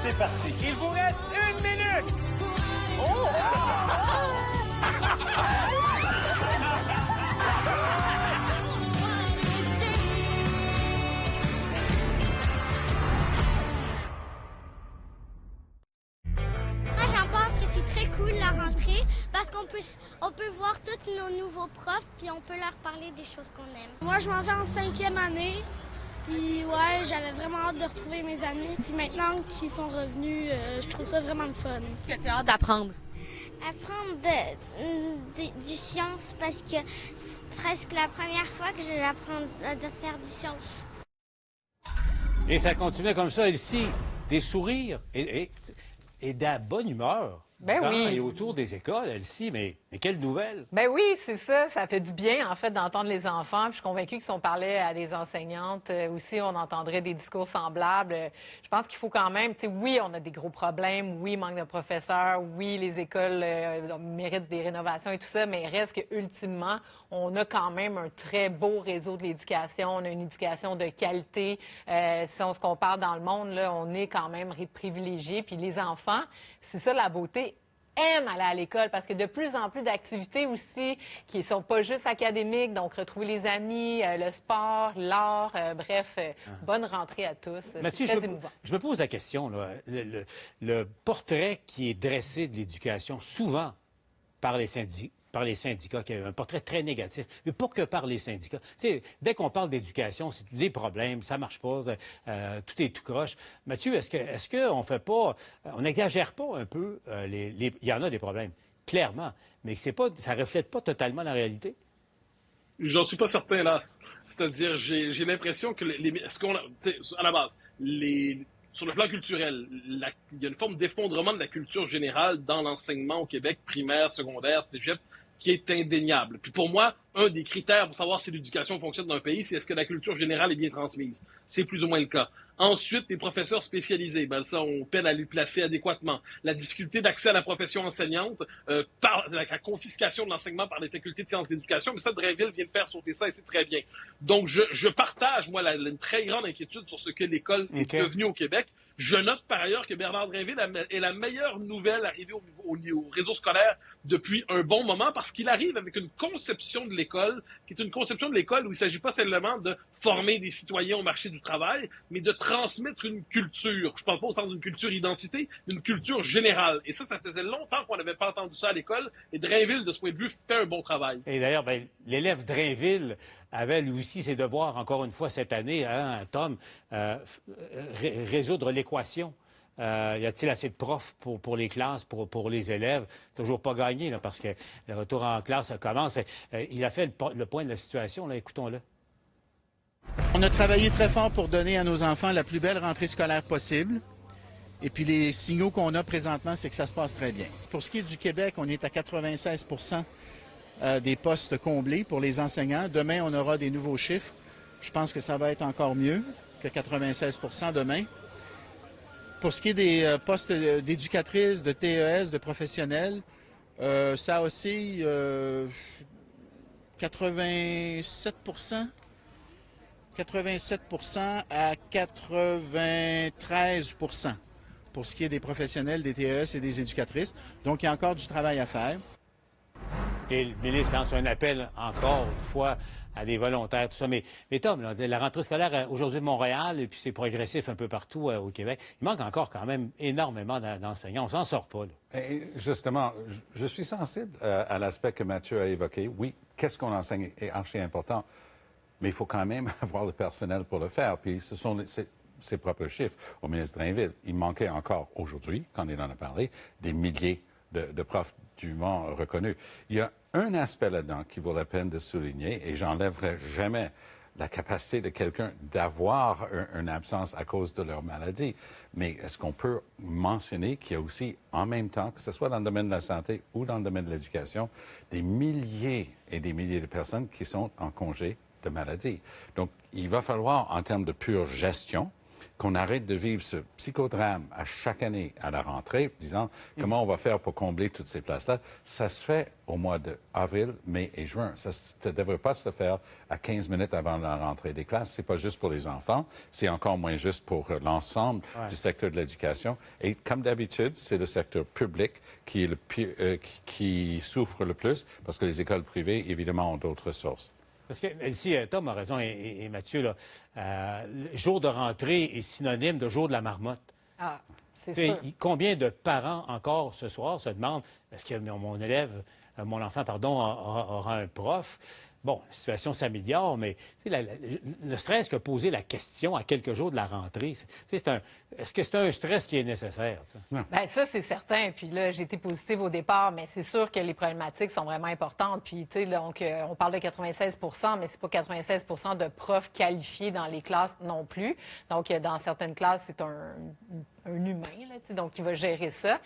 [SPEAKER 29] C'est parti.
[SPEAKER 24] Il vous reste 1 minute. Oh!
[SPEAKER 6] Moi, j'en pense que c'est très cool la rentrée parce qu'on peut voir tous nos nouveaux profs puis on peut leur parler des choses qu'on aime.
[SPEAKER 30] Moi, je m'en vais en 5e année. Puis ouais, j'avais vraiment hâte de retrouver mes amis. Puis maintenant qu'ils sont revenus, je trouve ça vraiment le fun.
[SPEAKER 28] Que tu as hâte d'apprendre?
[SPEAKER 6] Apprendre du science parce que c'est presque la première fois que je vais apprendre de faire du science.
[SPEAKER 1] Et ça continuait comme ça, ici, des sourires et de la bonne humeur.
[SPEAKER 3] Ben
[SPEAKER 1] dans
[SPEAKER 3] oui.
[SPEAKER 1] et autour des écoles, Elsie, mais quelle nouvelle!
[SPEAKER 3] Ben oui, c'est ça. Ça fait du bien, en fait, d'entendre les enfants. Puis je suis convaincue que si on parlait à des enseignantes aussi, on entendrait des discours semblables. Je pense qu'il faut quand même, tu sais, oui, on a des gros problèmes. Oui, manque de professeurs. Oui, les écoles méritent des rénovations et tout ça. Mais il reste que, ultimement, on a quand même un très beau réseau de l'éducation. On a une éducation de qualité. Si on se compare dans le monde, là, on est quand même privilégiés. Puis les enfants, c'est ça la beauté, aiment aller à l'école parce que de plus en plus d'activités aussi qui ne sont pas juste académiques, donc retrouver les amis, le sport, l'art, bref, bonne rentrée à tous.
[SPEAKER 1] Mathieu,
[SPEAKER 3] c'est très émouvant.
[SPEAKER 1] je me pose la question, là, le portrait qui est dressé de l'éducation souvent par les syndicats, qui est un portrait très négatif, mais pas que par les syndicats. Tu sais, dès qu'on parle d'éducation, c'est des problèmes, ça marche pas, tout est tout croche. Mathieu, est-ce qu'on fait pas, on n'exagère pas un peu, il y en a des problèmes, clairement, mais ça reflète pas totalement la réalité?
[SPEAKER 5] J'en suis pas certain, là. C'est-à-dire, j'ai l'impression que à la base, sur le plan culturel, il y a une forme d'effondrement de la culture générale dans l'enseignement au Québec, primaire, secondaire, cégep, qui est indéniable. Puis pour moi, un des critères pour savoir si l'éducation fonctionne dans un pays, c'est est-ce que la culture générale est bien transmise. C'est plus ou moins le cas. Ensuite, les professeurs spécialisés, ben ça, on peine à les placer adéquatement. La difficulté d'accès à la profession enseignante, par la confiscation de l'enseignement par les facultés de sciences de l'éducation, mais ça, Drainville vient de faire sauter ça et c'est très bien. Donc, je partage, moi, une très grande inquiétude sur ce que l'école est devenue au Québec. Je note par ailleurs que Bernard Drainville est la meilleure nouvelle arrivée au réseau scolaire depuis un bon moment parce qu'il arrive avec une conception de l'école qui est une conception de l'école où il ne s'agit pas seulement de former des citoyens au marché du travail, mais de transmettre une culture. Je ne parle pas au sens d'une culture identité, d'une culture générale. Et ça faisait longtemps qu'on n'avait pas entendu ça à l'école. Et Drainville, de ce point de vue, fait un bon travail.
[SPEAKER 1] Et d'ailleurs, l'élève Drainville avait lui aussi ses devoirs, encore une fois, cette année, hein, Tom, résoudre l'équation. Y a-t-il assez de profs pour les classes, pour les élèves? Toujours pas gagné, là, parce que le retour en classe commence. Il a fait le point de la situation, là. Écoutons-le.
[SPEAKER 11] On a travaillé très fort pour donner à nos enfants la plus belle rentrée scolaire possible. Et puis les signaux qu'on a présentement, c'est que ça se passe très bien. Pour ce qui est du Québec, on est à 96 des postes comblés pour les enseignants. Demain, on aura des nouveaux chiffres. Je pense que ça va être encore mieux que 96 demain. Pour ce qui est des postes d'éducatrices, de TES, de professionnels, ça oscille 87 à 93 pour ce qui est des professionnels, des TES et des éducatrices. Donc, il y a encore du travail à faire.
[SPEAKER 1] Et le ministre lance un appel encore une fois à des volontaires, tout ça. Mais Tom, là, la rentrée scolaire aujourd'hui de Montréal, et puis c'est progressif un peu partout au Québec, il manque encore quand même énormément d'enseignants. On s'en sort pas, là.
[SPEAKER 4] Et justement, je suis sensible à l'aspect que Mathieu a évoqué. Oui, qu'est-ce qu'on enseigne est archi important, mais il faut quand même avoir le personnel pour le faire. Puis ce sont ses propres chiffres au ministre Drainville. Il manquait encore aujourd'hui, quand il en a parlé, des milliers de profs dûment reconnus. Il y a un aspect là-dedans qui vaut la peine de souligner, et j'enlèverai jamais la capacité de quelqu'un d'avoir une absence à cause de leur maladie. Mais est-ce qu'on peut mentionner qu'il y a aussi, en même temps, que ce soit dans le domaine de la santé ou dans le domaine de l'éducation, des milliers et des milliers de personnes qui sont en congé de maladie. Donc, il va falloir, en termes de pure gestion, qu'on arrête de vivre ce psychodrame à chaque année à la rentrée, disant comment on va faire pour combler toutes ces places-là. Ça se fait au mois d'avril, mai et juin. Ça ne devrait pas se faire à 15 minutes avant la rentrée des classes. C'est pas juste pour les enfants, c'est encore moins juste pour l'ensemble du secteur de l'éducation. Et comme d'habitude, c'est le secteur public qui est qui souffre le plus, parce que les écoles privées, évidemment, ont d'autres sources.
[SPEAKER 1] Parce que ici, Tom a raison et Mathieu, là, jour de rentrée est synonyme de jour de la marmotte.
[SPEAKER 3] Ah, c'est sûr.
[SPEAKER 1] Combien de parents encore ce soir se demandent est-ce que mon enfant, aura un prof? Bon, la situation s'améliore, mais ne serait-ce que poser la question à quelques jours de la rentrée, est-ce que c'est un stress qui est nécessaire? Ça?
[SPEAKER 3] Bien, ça, c'est certain. Puis là, j'ai été positive au départ, mais c'est sûr que les problématiques sont vraiment importantes. Puis, tu sais, donc, on parle de 96 mais c'est pas 96 de profs qualifiés dans les classes non plus. Donc, dans certaines classes, c'est un humain, là, donc qui va gérer ça.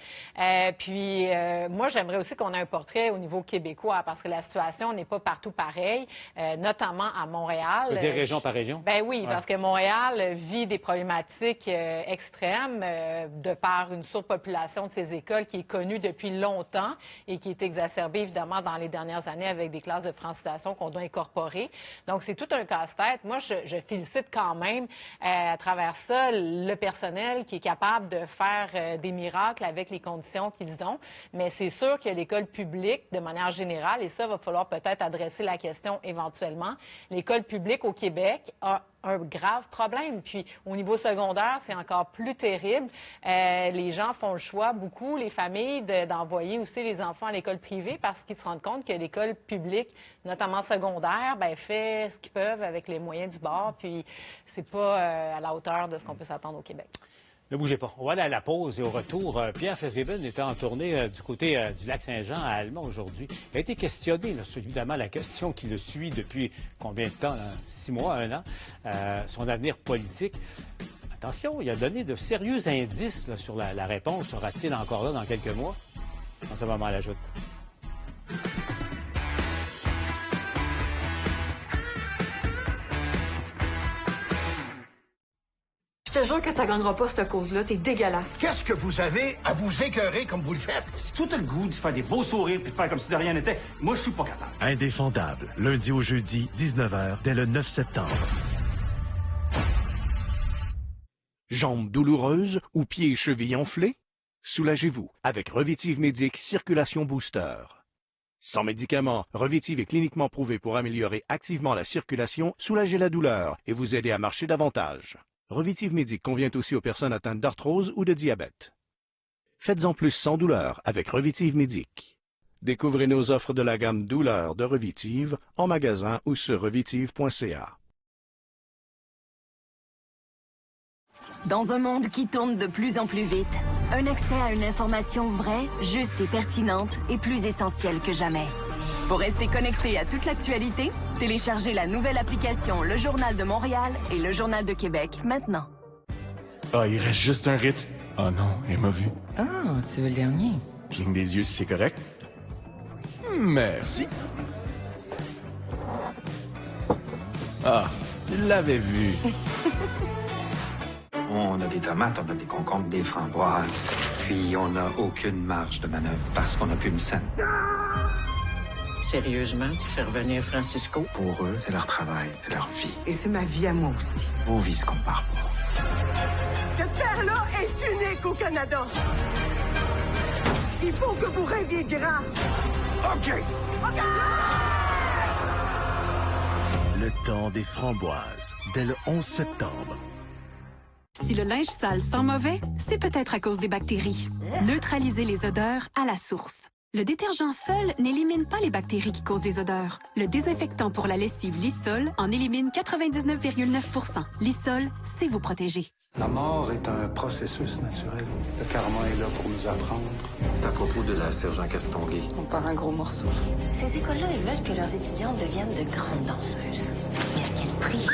[SPEAKER 3] Puis, moi, j'aimerais aussi qu'on ait un portrait au niveau québécois, parce que la situation n'est pas partout pareille, notamment à Montréal.
[SPEAKER 1] Tu veux dire région par région?
[SPEAKER 3] Ben oui, parce que Montréal vit des problématiques extrêmes de par une surpopulation de ces écoles qui est connue depuis longtemps et qui est exacerbée, évidemment, dans les dernières années avec des classes de francisation qu'on doit incorporer. Donc, c'est tout un casse-tête. Moi, je félicite quand même, à travers ça, le personnel qui est capable de faire des miracles avec les conditions qu'ils ont. Mais c'est sûr que l'école publique, de manière générale, et ça, va falloir peut-être adresser la question éventuellement, l'école publique au Québec a un grave problème. Puis, au niveau secondaire, c'est encore plus terrible. Les gens font le choix, beaucoup, les familles, d'envoyer aussi les enfants à l'école privée parce qu'ils se rendent compte que l'école publique, notamment secondaire, fait ce qu'ils peuvent avec les moyens du bord. Puis, c'est pas à la hauteur de ce qu'on peut s'attendre au Québec.
[SPEAKER 1] Ne bougez pas. On va aller à la pause et au retour, Pierre Fitzgibbon était en tournée du côté du Lac-Saint-Jean à Alma aujourd'hui. Il a été questionné, là, c'est évidemment la question qui le suit depuis combien de temps? 6 mois, 1 an, son avenir politique. Attention, il a donné de sérieux indices là, sur la réponse. Sera-t-il encore là dans quelques mois? En ce moment, elle ajoute.
[SPEAKER 14] Je te jure que tu gagneras pas cette cause-là. T'es dégueulasse.
[SPEAKER 15] Qu'est-ce que vous avez à vous écœurer comme vous le faites?
[SPEAKER 16] Si tout a le goût de se faire des beaux sourires puis de faire comme si de rien n'était, moi, je suis pas capable.
[SPEAKER 22] Indéfendable. Lundi au jeudi, 19h, dès le 9 septembre.
[SPEAKER 2] Jambes douloureuses ou pieds et chevilles enflés? Soulagez-vous avec Revitive Médic Circulation Booster. Sans médicaments, Revitive est cliniquement prouvé pour améliorer activement la circulation, soulager la douleur et vous aider à marcher davantage. Revitive Médic convient aussi aux personnes atteintes d'arthrose ou de diabète. Faites-en plus sans douleur avec Revitive Médic. Découvrez nos offres de la gamme douleur de Revitive en magasin ou sur revitive.ca.
[SPEAKER 13] Dans un monde qui tourne de plus en plus vite, un accès à une information vraie, juste et pertinente est plus essentiel que jamais. Pour rester connecté à toute l'actualité, téléchargez la nouvelle application Le Journal de Montréal et Le Journal de Québec maintenant.
[SPEAKER 22] Ah, il reste juste un Ritz. Oh non, elle m'a vu.
[SPEAKER 13] Ah, tu veux le dernier?
[SPEAKER 22] Cligne des yeux si c'est correct. Merci. Ah, tu l'avais vu.
[SPEAKER 7] On a des tomates, on a des concombres, des framboises. Puis on n'a aucune marge de manœuvre parce qu'on n'a plus une scène.
[SPEAKER 12] Sérieusement, tu fais revenir Francisco?
[SPEAKER 7] Pour eux, c'est leur travail, c'est leur vie.
[SPEAKER 12] Et c'est ma vie à moi aussi.
[SPEAKER 7] Vos vies se comparent pas.
[SPEAKER 17] Cette terre-là est unique au Canada. Il faut que vous rêviez grand.
[SPEAKER 7] OK.
[SPEAKER 17] OK!
[SPEAKER 22] Le temps des framboises, dès le 11 septembre.
[SPEAKER 18] Si le linge sale sent mauvais, c'est peut-être à cause des bactéries. Neutralisez les odeurs à la source. Le détergent seul n'élimine pas les bactéries qui causent les odeurs. Le désinfectant pour la lessive Lysol en élimine 99,9%. Lysol, c'est vous protéger.
[SPEAKER 15] La mort est un processus naturel. Le karma est là pour nous apprendre.
[SPEAKER 7] C'est à propos de la sergent Castonguay.
[SPEAKER 12] On part un gros morceau.
[SPEAKER 19] Ces écoles-là, elles veulent que leurs étudiantes deviennent de grandes danseuses. Mais à quel prix?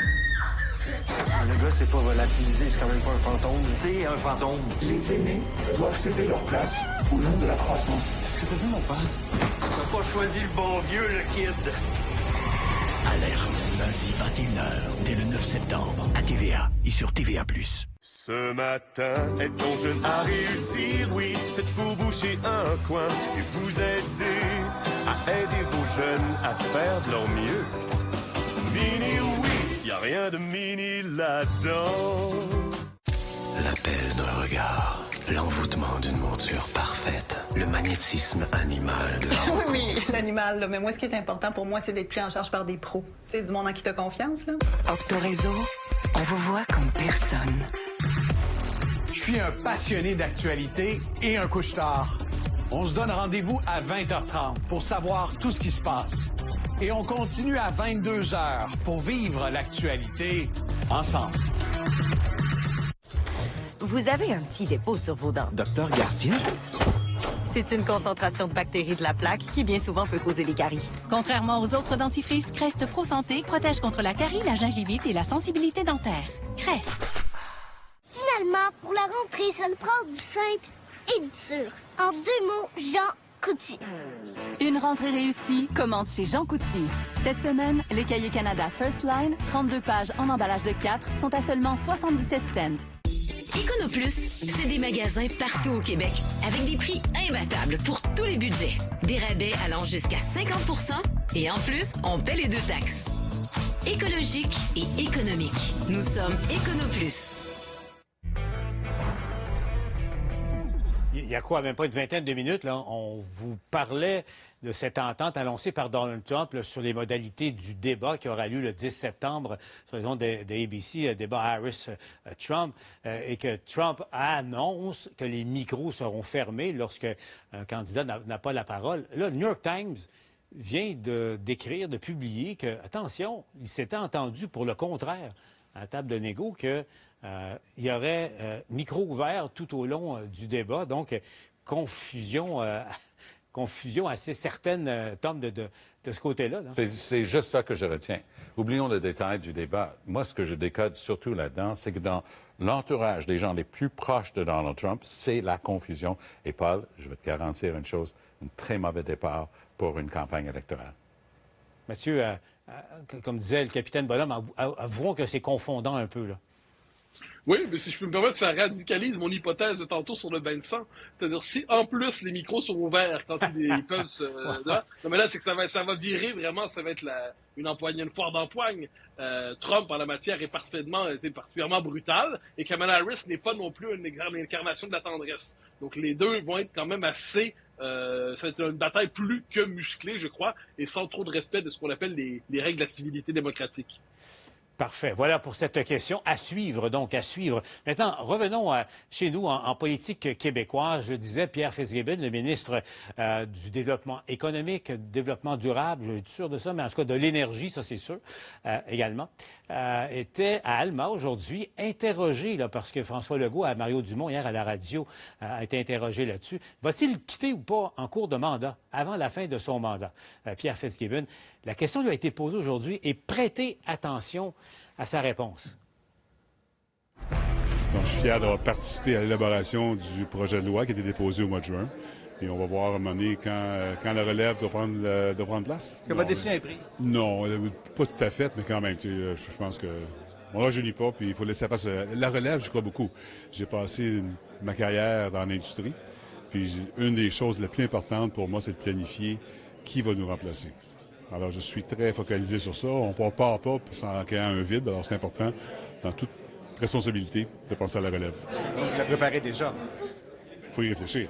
[SPEAKER 7] Le gars, c'est pas volatilisé, c'est quand même pas un fantôme. C'est un fantôme.
[SPEAKER 15] Les aînés doivent céder leur place au nom de la croissance.
[SPEAKER 7] Qu'est-ce que t'as vu, mon père? T'as pas choisi le bon vieux, le kid.
[SPEAKER 22] Alerte, lundi 21h, dès le 9 septembre, à TVA et sur TVA+.
[SPEAKER 20] Ce matin, est-on jeune à réussir? Oui, faites-vous boucher un coin et vous aider à aider vos jeunes à faire de leur mieux. Mini Wheats, y a rien de mini là-dedans.
[SPEAKER 22] L'appel d'un regard, l'envoûtement d'une monture parfaite, le magnétisme animal de la rencontre.
[SPEAKER 14] Oui, l'animal, là. Mais moi, ce qui est important pour moi, c'est d'être pris en charge par des pros. Tu sais, du monde en qui t'as confiance, là.
[SPEAKER 13] Octoréseau, on vous voit comme personne.
[SPEAKER 21] Je suis un passionné d'actualité et un couche-tard. On se donne rendez-vous à 20h30 pour savoir tout ce qui se passe. Et on continue à 22h pour vivre l'actualité ensemble.
[SPEAKER 13] Vous avez un petit dépôt sur vos dents.
[SPEAKER 22] Docteur Garcia?
[SPEAKER 13] C'est une concentration de bactéries de la plaque qui, bien souvent, peut causer des caries.
[SPEAKER 18] Contrairement aux autres dentifrices, Crest Pro Santé protège contre la carie, la gingivite et la sensibilité dentaire. Crest.
[SPEAKER 6] Finalement, pour la rentrée, ça nous prend du simple et du dur. En 2 mots, Jean Coutu.
[SPEAKER 25] Une rentrée réussie commence chez Jean Coutu. Cette semaine, les cahiers Canada First Line, 32 pages en emballage de 4, sont à seulement 77 cents.
[SPEAKER 23] EconoPlus, c'est des magasins partout au Québec avec des prix imbattables pour tous les budgets. Des rabais allant jusqu'à 50% et en plus, on paie les 2 taxes. Écologique et économique. Nous sommes EconoPlus.
[SPEAKER 1] Il y a quoi, même pas une vingtaine de minutes, là, on vous parlait de cette entente annoncée par Donald Trump là, sur les modalités du débat qui aura lieu le 10 septembre sur les ondes de ABC, débat Harris-Trump, et que Trump annonce que les micros seront fermés lorsque un candidat n'a pas la parole. Là, le New York Times vient d'écrire, de publier que, attention, il s'était entendu pour le contraire à la table de négo que il y aurait micro ouvert tout au long du débat. Donc, confusion assez certaine, Tom, de ce côté-là. Là.
[SPEAKER 4] C'est juste ça que je retiens. Oublions le détail du débat. Moi, ce que je décode surtout là-dedans, c'est que dans l'entourage des gens les plus proches de Donald Trump, c'est la confusion. Et Paul, je vais te garantir une chose, un très mauvais départ pour une campagne électorale.
[SPEAKER 1] Mathieu, comme disait le capitaine Bonhomme, avouons que c'est confondant un peu, là.
[SPEAKER 5] Oui, mais si je peux me permettre, ça radicalise mon hypothèse de tantôt sur le bain de sang. C'est-à-dire, si en plus les micros sont ouverts quand ils peuvent se... Non, mais là, c'est que ça va virer vraiment, ça va être une foire d'empoigne. Trump, en la matière, était particulièrement brutal, et Kamala Harris n'est pas non plus une incarnation de la tendresse. Donc les deux vont être quand même assez... ça va être une bataille plus que musclée, je crois, et sans trop de respect de ce qu'on appelle les règles de la civilité démocratique.
[SPEAKER 1] Parfait. Voilà pour cette question. À suivre, donc, à suivre. Maintenant, revenons chez nous en politique québécoise. Je le disais, Pierre Fitzgibbon, le ministre du Développement économique, développement durable, je suis sûr de ça, mais en tout cas de l'énergie, ça c'est sûr, également, était à Alma aujourd'hui, interrogé, là, parce que François Legault, à Mario Dumont, hier à la radio, a été interrogé là-dessus. Va-t-il quitter ou pas en cours de mandat, avant la fin de son mandat? Pierre Fitzgibbon, la question lui a été posée aujourd'hui et prêtez attention à sa réponse.
[SPEAKER 8] Donc, je suis fier d'avoir participé à l'élaboration du projet de loi qui a été déposé au mois de juin. Et on va voir à un moment donné quand la relève doit prendre place.
[SPEAKER 9] Est-ce que votre décision est prise?
[SPEAKER 8] Non, pas tout à fait, mais quand même. Je pense que on ne rajeunit pas, puis il faut laisser passer. La relève, je crois beaucoup. J'ai passé ma carrière dans l'industrie. Puis une des choses les plus importantes pour moi, c'est de planifier qui va nous remplacer. Alors, je suis très focalisé sur ça. On ne part pas sans créer un vide. Alors, c'est important, dans toute responsabilité, de penser à la relève.
[SPEAKER 9] Donc, vous la préparez déjà?
[SPEAKER 8] Il faut y réfléchir.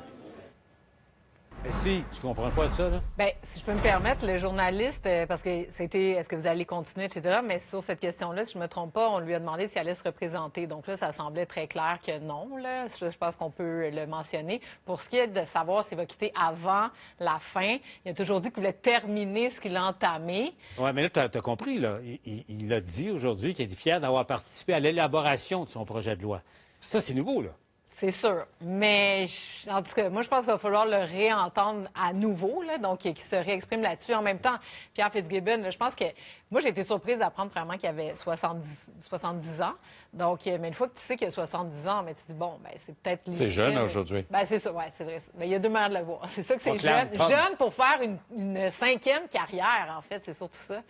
[SPEAKER 1] Mais si, tu comprends pas de ça, là?
[SPEAKER 3] Bien, si je peux me permettre, le journaliste, parce que c'était est-ce que vous allez continuer, etc., mais sur cette question-là, si je ne me trompe pas, on lui a demandé s'il allait se représenter. Donc là, ça semblait très clair que non, là. Je pense qu'on peut le mentionner. Pour ce qui est de savoir s'il va quitter avant la fin, il a toujours dit qu'il voulait terminer ce qu'il a entamé.
[SPEAKER 1] Oui, mais là, tu as compris, là. Il a dit aujourd'hui qu'il était fier d'avoir participé à l'élaboration de son projet de loi. Ça, c'est nouveau, là.
[SPEAKER 3] C'est sûr. Mais, en tout cas, moi, je pense qu'il va falloir le réentendre à nouveau, là, donc qu'il se réexprime là-dessus. En même temps, Pierre Fitzgibbon, là, je pense que... Moi, j'ai été surprise d'apprendre vraiment qu'il avait 70 ans. Donc, mais une fois que tu sais qu'il a 70 ans, mais tu dis, bon, ben c'est peut-être...
[SPEAKER 4] C'est jeune aujourd'hui.
[SPEAKER 3] Ben c'est ça, oui, c'est vrai. Ben, il y a deux manières de le voir. C'est ça que c'est jeune. Jeune pour faire une cinquième carrière, en fait, c'est surtout ça.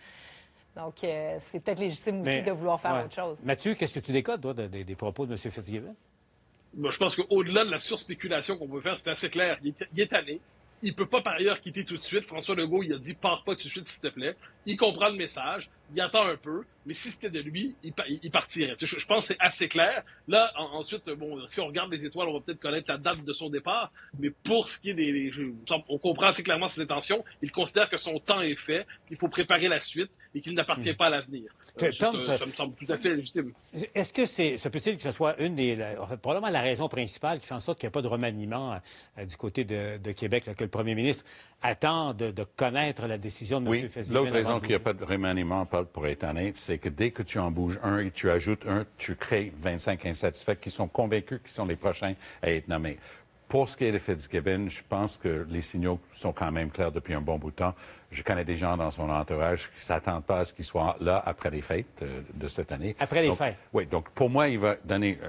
[SPEAKER 3] Donc, c'est peut-être légitime aussi de vouloir faire autre chose.
[SPEAKER 1] Mathieu, qu'est-ce que tu décodes, toi, des propos de M. Fitzgibbon?
[SPEAKER 5] Moi, je pense qu'au-delà de la surspéculation qu'on peut faire, c'est assez clair. Il est allé. Il ne peut pas, par ailleurs, quitter tout de suite. François Legault, il a dit « Pars pas tout de suite, s'il te plaît ». Il comprend le message. Il attend un peu. Mais si c'était de lui, il partirait. Je pense que c'est assez clair. Là, ensuite, bon, si on regarde les étoiles, on va peut-être connaître la date de son départ. Mais pour ce qui est on comprend assez clairement ses intentions. Il considère que son temps est fait, qu'il faut préparer la suite et qu'il n'appartient pas à l'avenir.
[SPEAKER 1] Tom,
[SPEAKER 5] ça me semble tout à fait légitime.
[SPEAKER 1] Est-ce que ça peut-il que ce soit probablement la raison principale qui fait en sorte qu'il n'y a pas de remaniement du côté de Québec, là, que le premier ministre attend de connaître la décision de M. Fitzgibbon?
[SPEAKER 4] L'autre raison qu'il n'y a pas de remaniement, pour être honnête, c'est que dès que tu en bouges un et tu ajoutes un, tu crées 25 insatisfaits qui sont convaincus qu'ils sont les prochains à être nommés. Pour ce qui est de Fitzgibbon, je pense que les signaux sont quand même clairs depuis un bon bout de temps. Je connais des gens dans son entourage qui ne s'attendent pas à ce qu'il soit là après les fêtes de cette année.
[SPEAKER 1] Après les fêtes?
[SPEAKER 4] Oui, donc pour moi, il va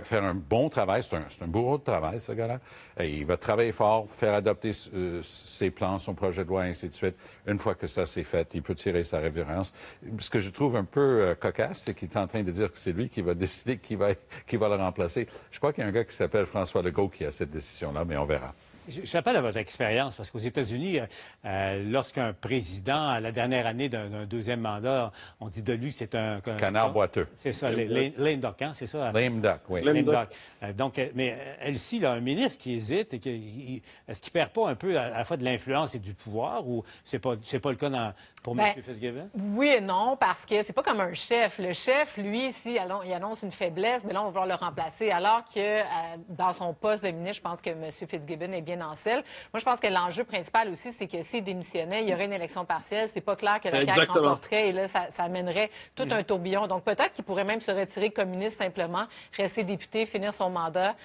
[SPEAKER 4] faire un bon travail. C'est un bourreau de travail, ce gars-là. Et il va travailler fort, faire adopter ses plans, son projet de loi, et ainsi de suite. Une fois que ça c'est fait, il peut tirer sa révérence. Ce que je trouve un peu cocasse, c'est qu'il est en train de dire que c'est lui qui va décider qui va le remplacer. Je crois qu'il y a un gars qui s'appelle François Legault qui a cette décision-là, mais on verra.
[SPEAKER 1] J'appelle à votre expérience, parce qu'aux États-Unis, lorsqu'un président, à la dernière année d'un deuxième mandat, on dit de lui c'est un
[SPEAKER 4] canard boiteux.
[SPEAKER 1] C'est ça, lame duck, hein, c'est ça?
[SPEAKER 4] Lame duck, oui.
[SPEAKER 1] Lame duck. Donc, mais Elsie, là, un ministre qui hésite, est-ce qu'il perd pas un peu à la fois de l'influence et du pouvoir, ou c'est pas le cas pour M. Fitzgibbon? Oui
[SPEAKER 3] et non, parce que c'est pas comme un chef. Le chef, lui, il annonce une faiblesse, mais là, on va vouloir le remplacer. Alors que dans son poste de ministre, je pense que M. Fitzgibbon est bien en selle. Moi, je pense que l'enjeu principal aussi, c'est que s'il démissionnait, il y aurait une élection partielle. C'est pas clair que la CAQ remporterait, et là, ça amènerait tout un tourbillon. Donc, peut-être qu'il pourrait même se retirer comme ministre simplement, rester député, finir son mandat.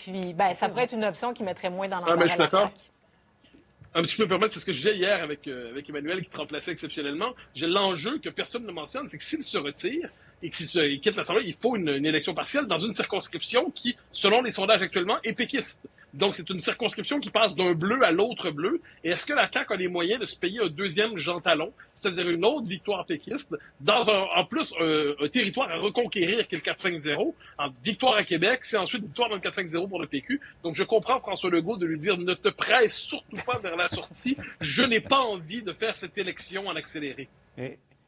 [SPEAKER 3] Puis, ça pourrait être une option qui mettrait moins dans l'embarras à la CAQ.
[SPEAKER 5] Si je peux me permettre, c'est ce que je disais hier avec Emmanuel qui te remplaçait exceptionnellement. L'enjeu que personne ne mentionne, c'est que s'il se retire et qu'il quitte l'Assemblée, il faut une élection partielle dans une circonscription qui, selon les sondages actuellement, est péquiste. Donc, c'est une circonscription qui passe d'un bleu à l'autre bleu. Et est-ce que la CAQ a les moyens de se payer un deuxième Jean Talon, c'est-à-dire une autre victoire péquiste, dans un territoire à reconquérir qui est le 4-5-0, en victoire à Québec, c'est ensuite victoire dans le 4-5-0 pour le PQ. Donc, je comprends François Legault de lui dire « Ne te presse surtout pas vers la sortie. Je n'ai pas envie de faire cette élection en accéléré. »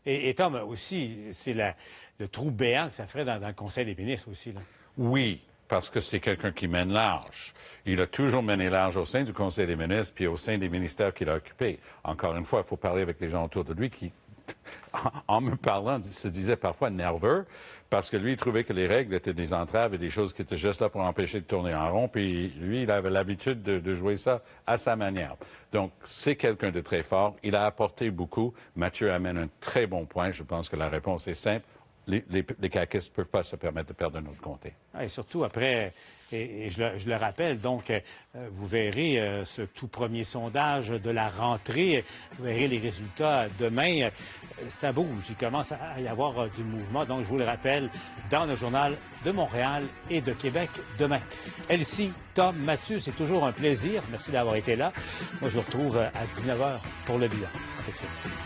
[SPEAKER 1] Et Tom, aussi, c'est le trou béant que ça ferait dans le Conseil des ministres aussi, là.
[SPEAKER 4] Oui, parce que c'est quelqu'un qui mène large. Il a toujours mené large au sein du Conseil des ministres puis au sein des ministères qu'il a occupés. Encore une fois, il faut parler avec les gens autour de lui qui, en me parlant, se disaient parfois nerveux parce que lui, il trouvait que les règles étaient des entraves et des choses qui étaient juste là pour empêcher de tourner en rond. Puis lui, il avait l'habitude de jouer ça à sa manière. Donc, c'est quelqu'un de très fort. Il a apporté beaucoup. Mathieu amène un très bon point. Je pense que la réponse est simple. Les caquistes ne peuvent pas se permettre de perdre un autre comté.
[SPEAKER 1] Et surtout après, et je le rappelle, donc, vous verrez ce tout premier sondage de la rentrée, vous verrez les résultats demain. Ça bouge, il commence à y avoir du mouvement. Donc, je vous le rappelle, dans le Journal de Montréal et de Québec demain. Elsie, Tom, Mathieu, c'est toujours un plaisir. Merci d'avoir été là. Moi, je vous retrouve à 19h pour le bilan. À tout de suite.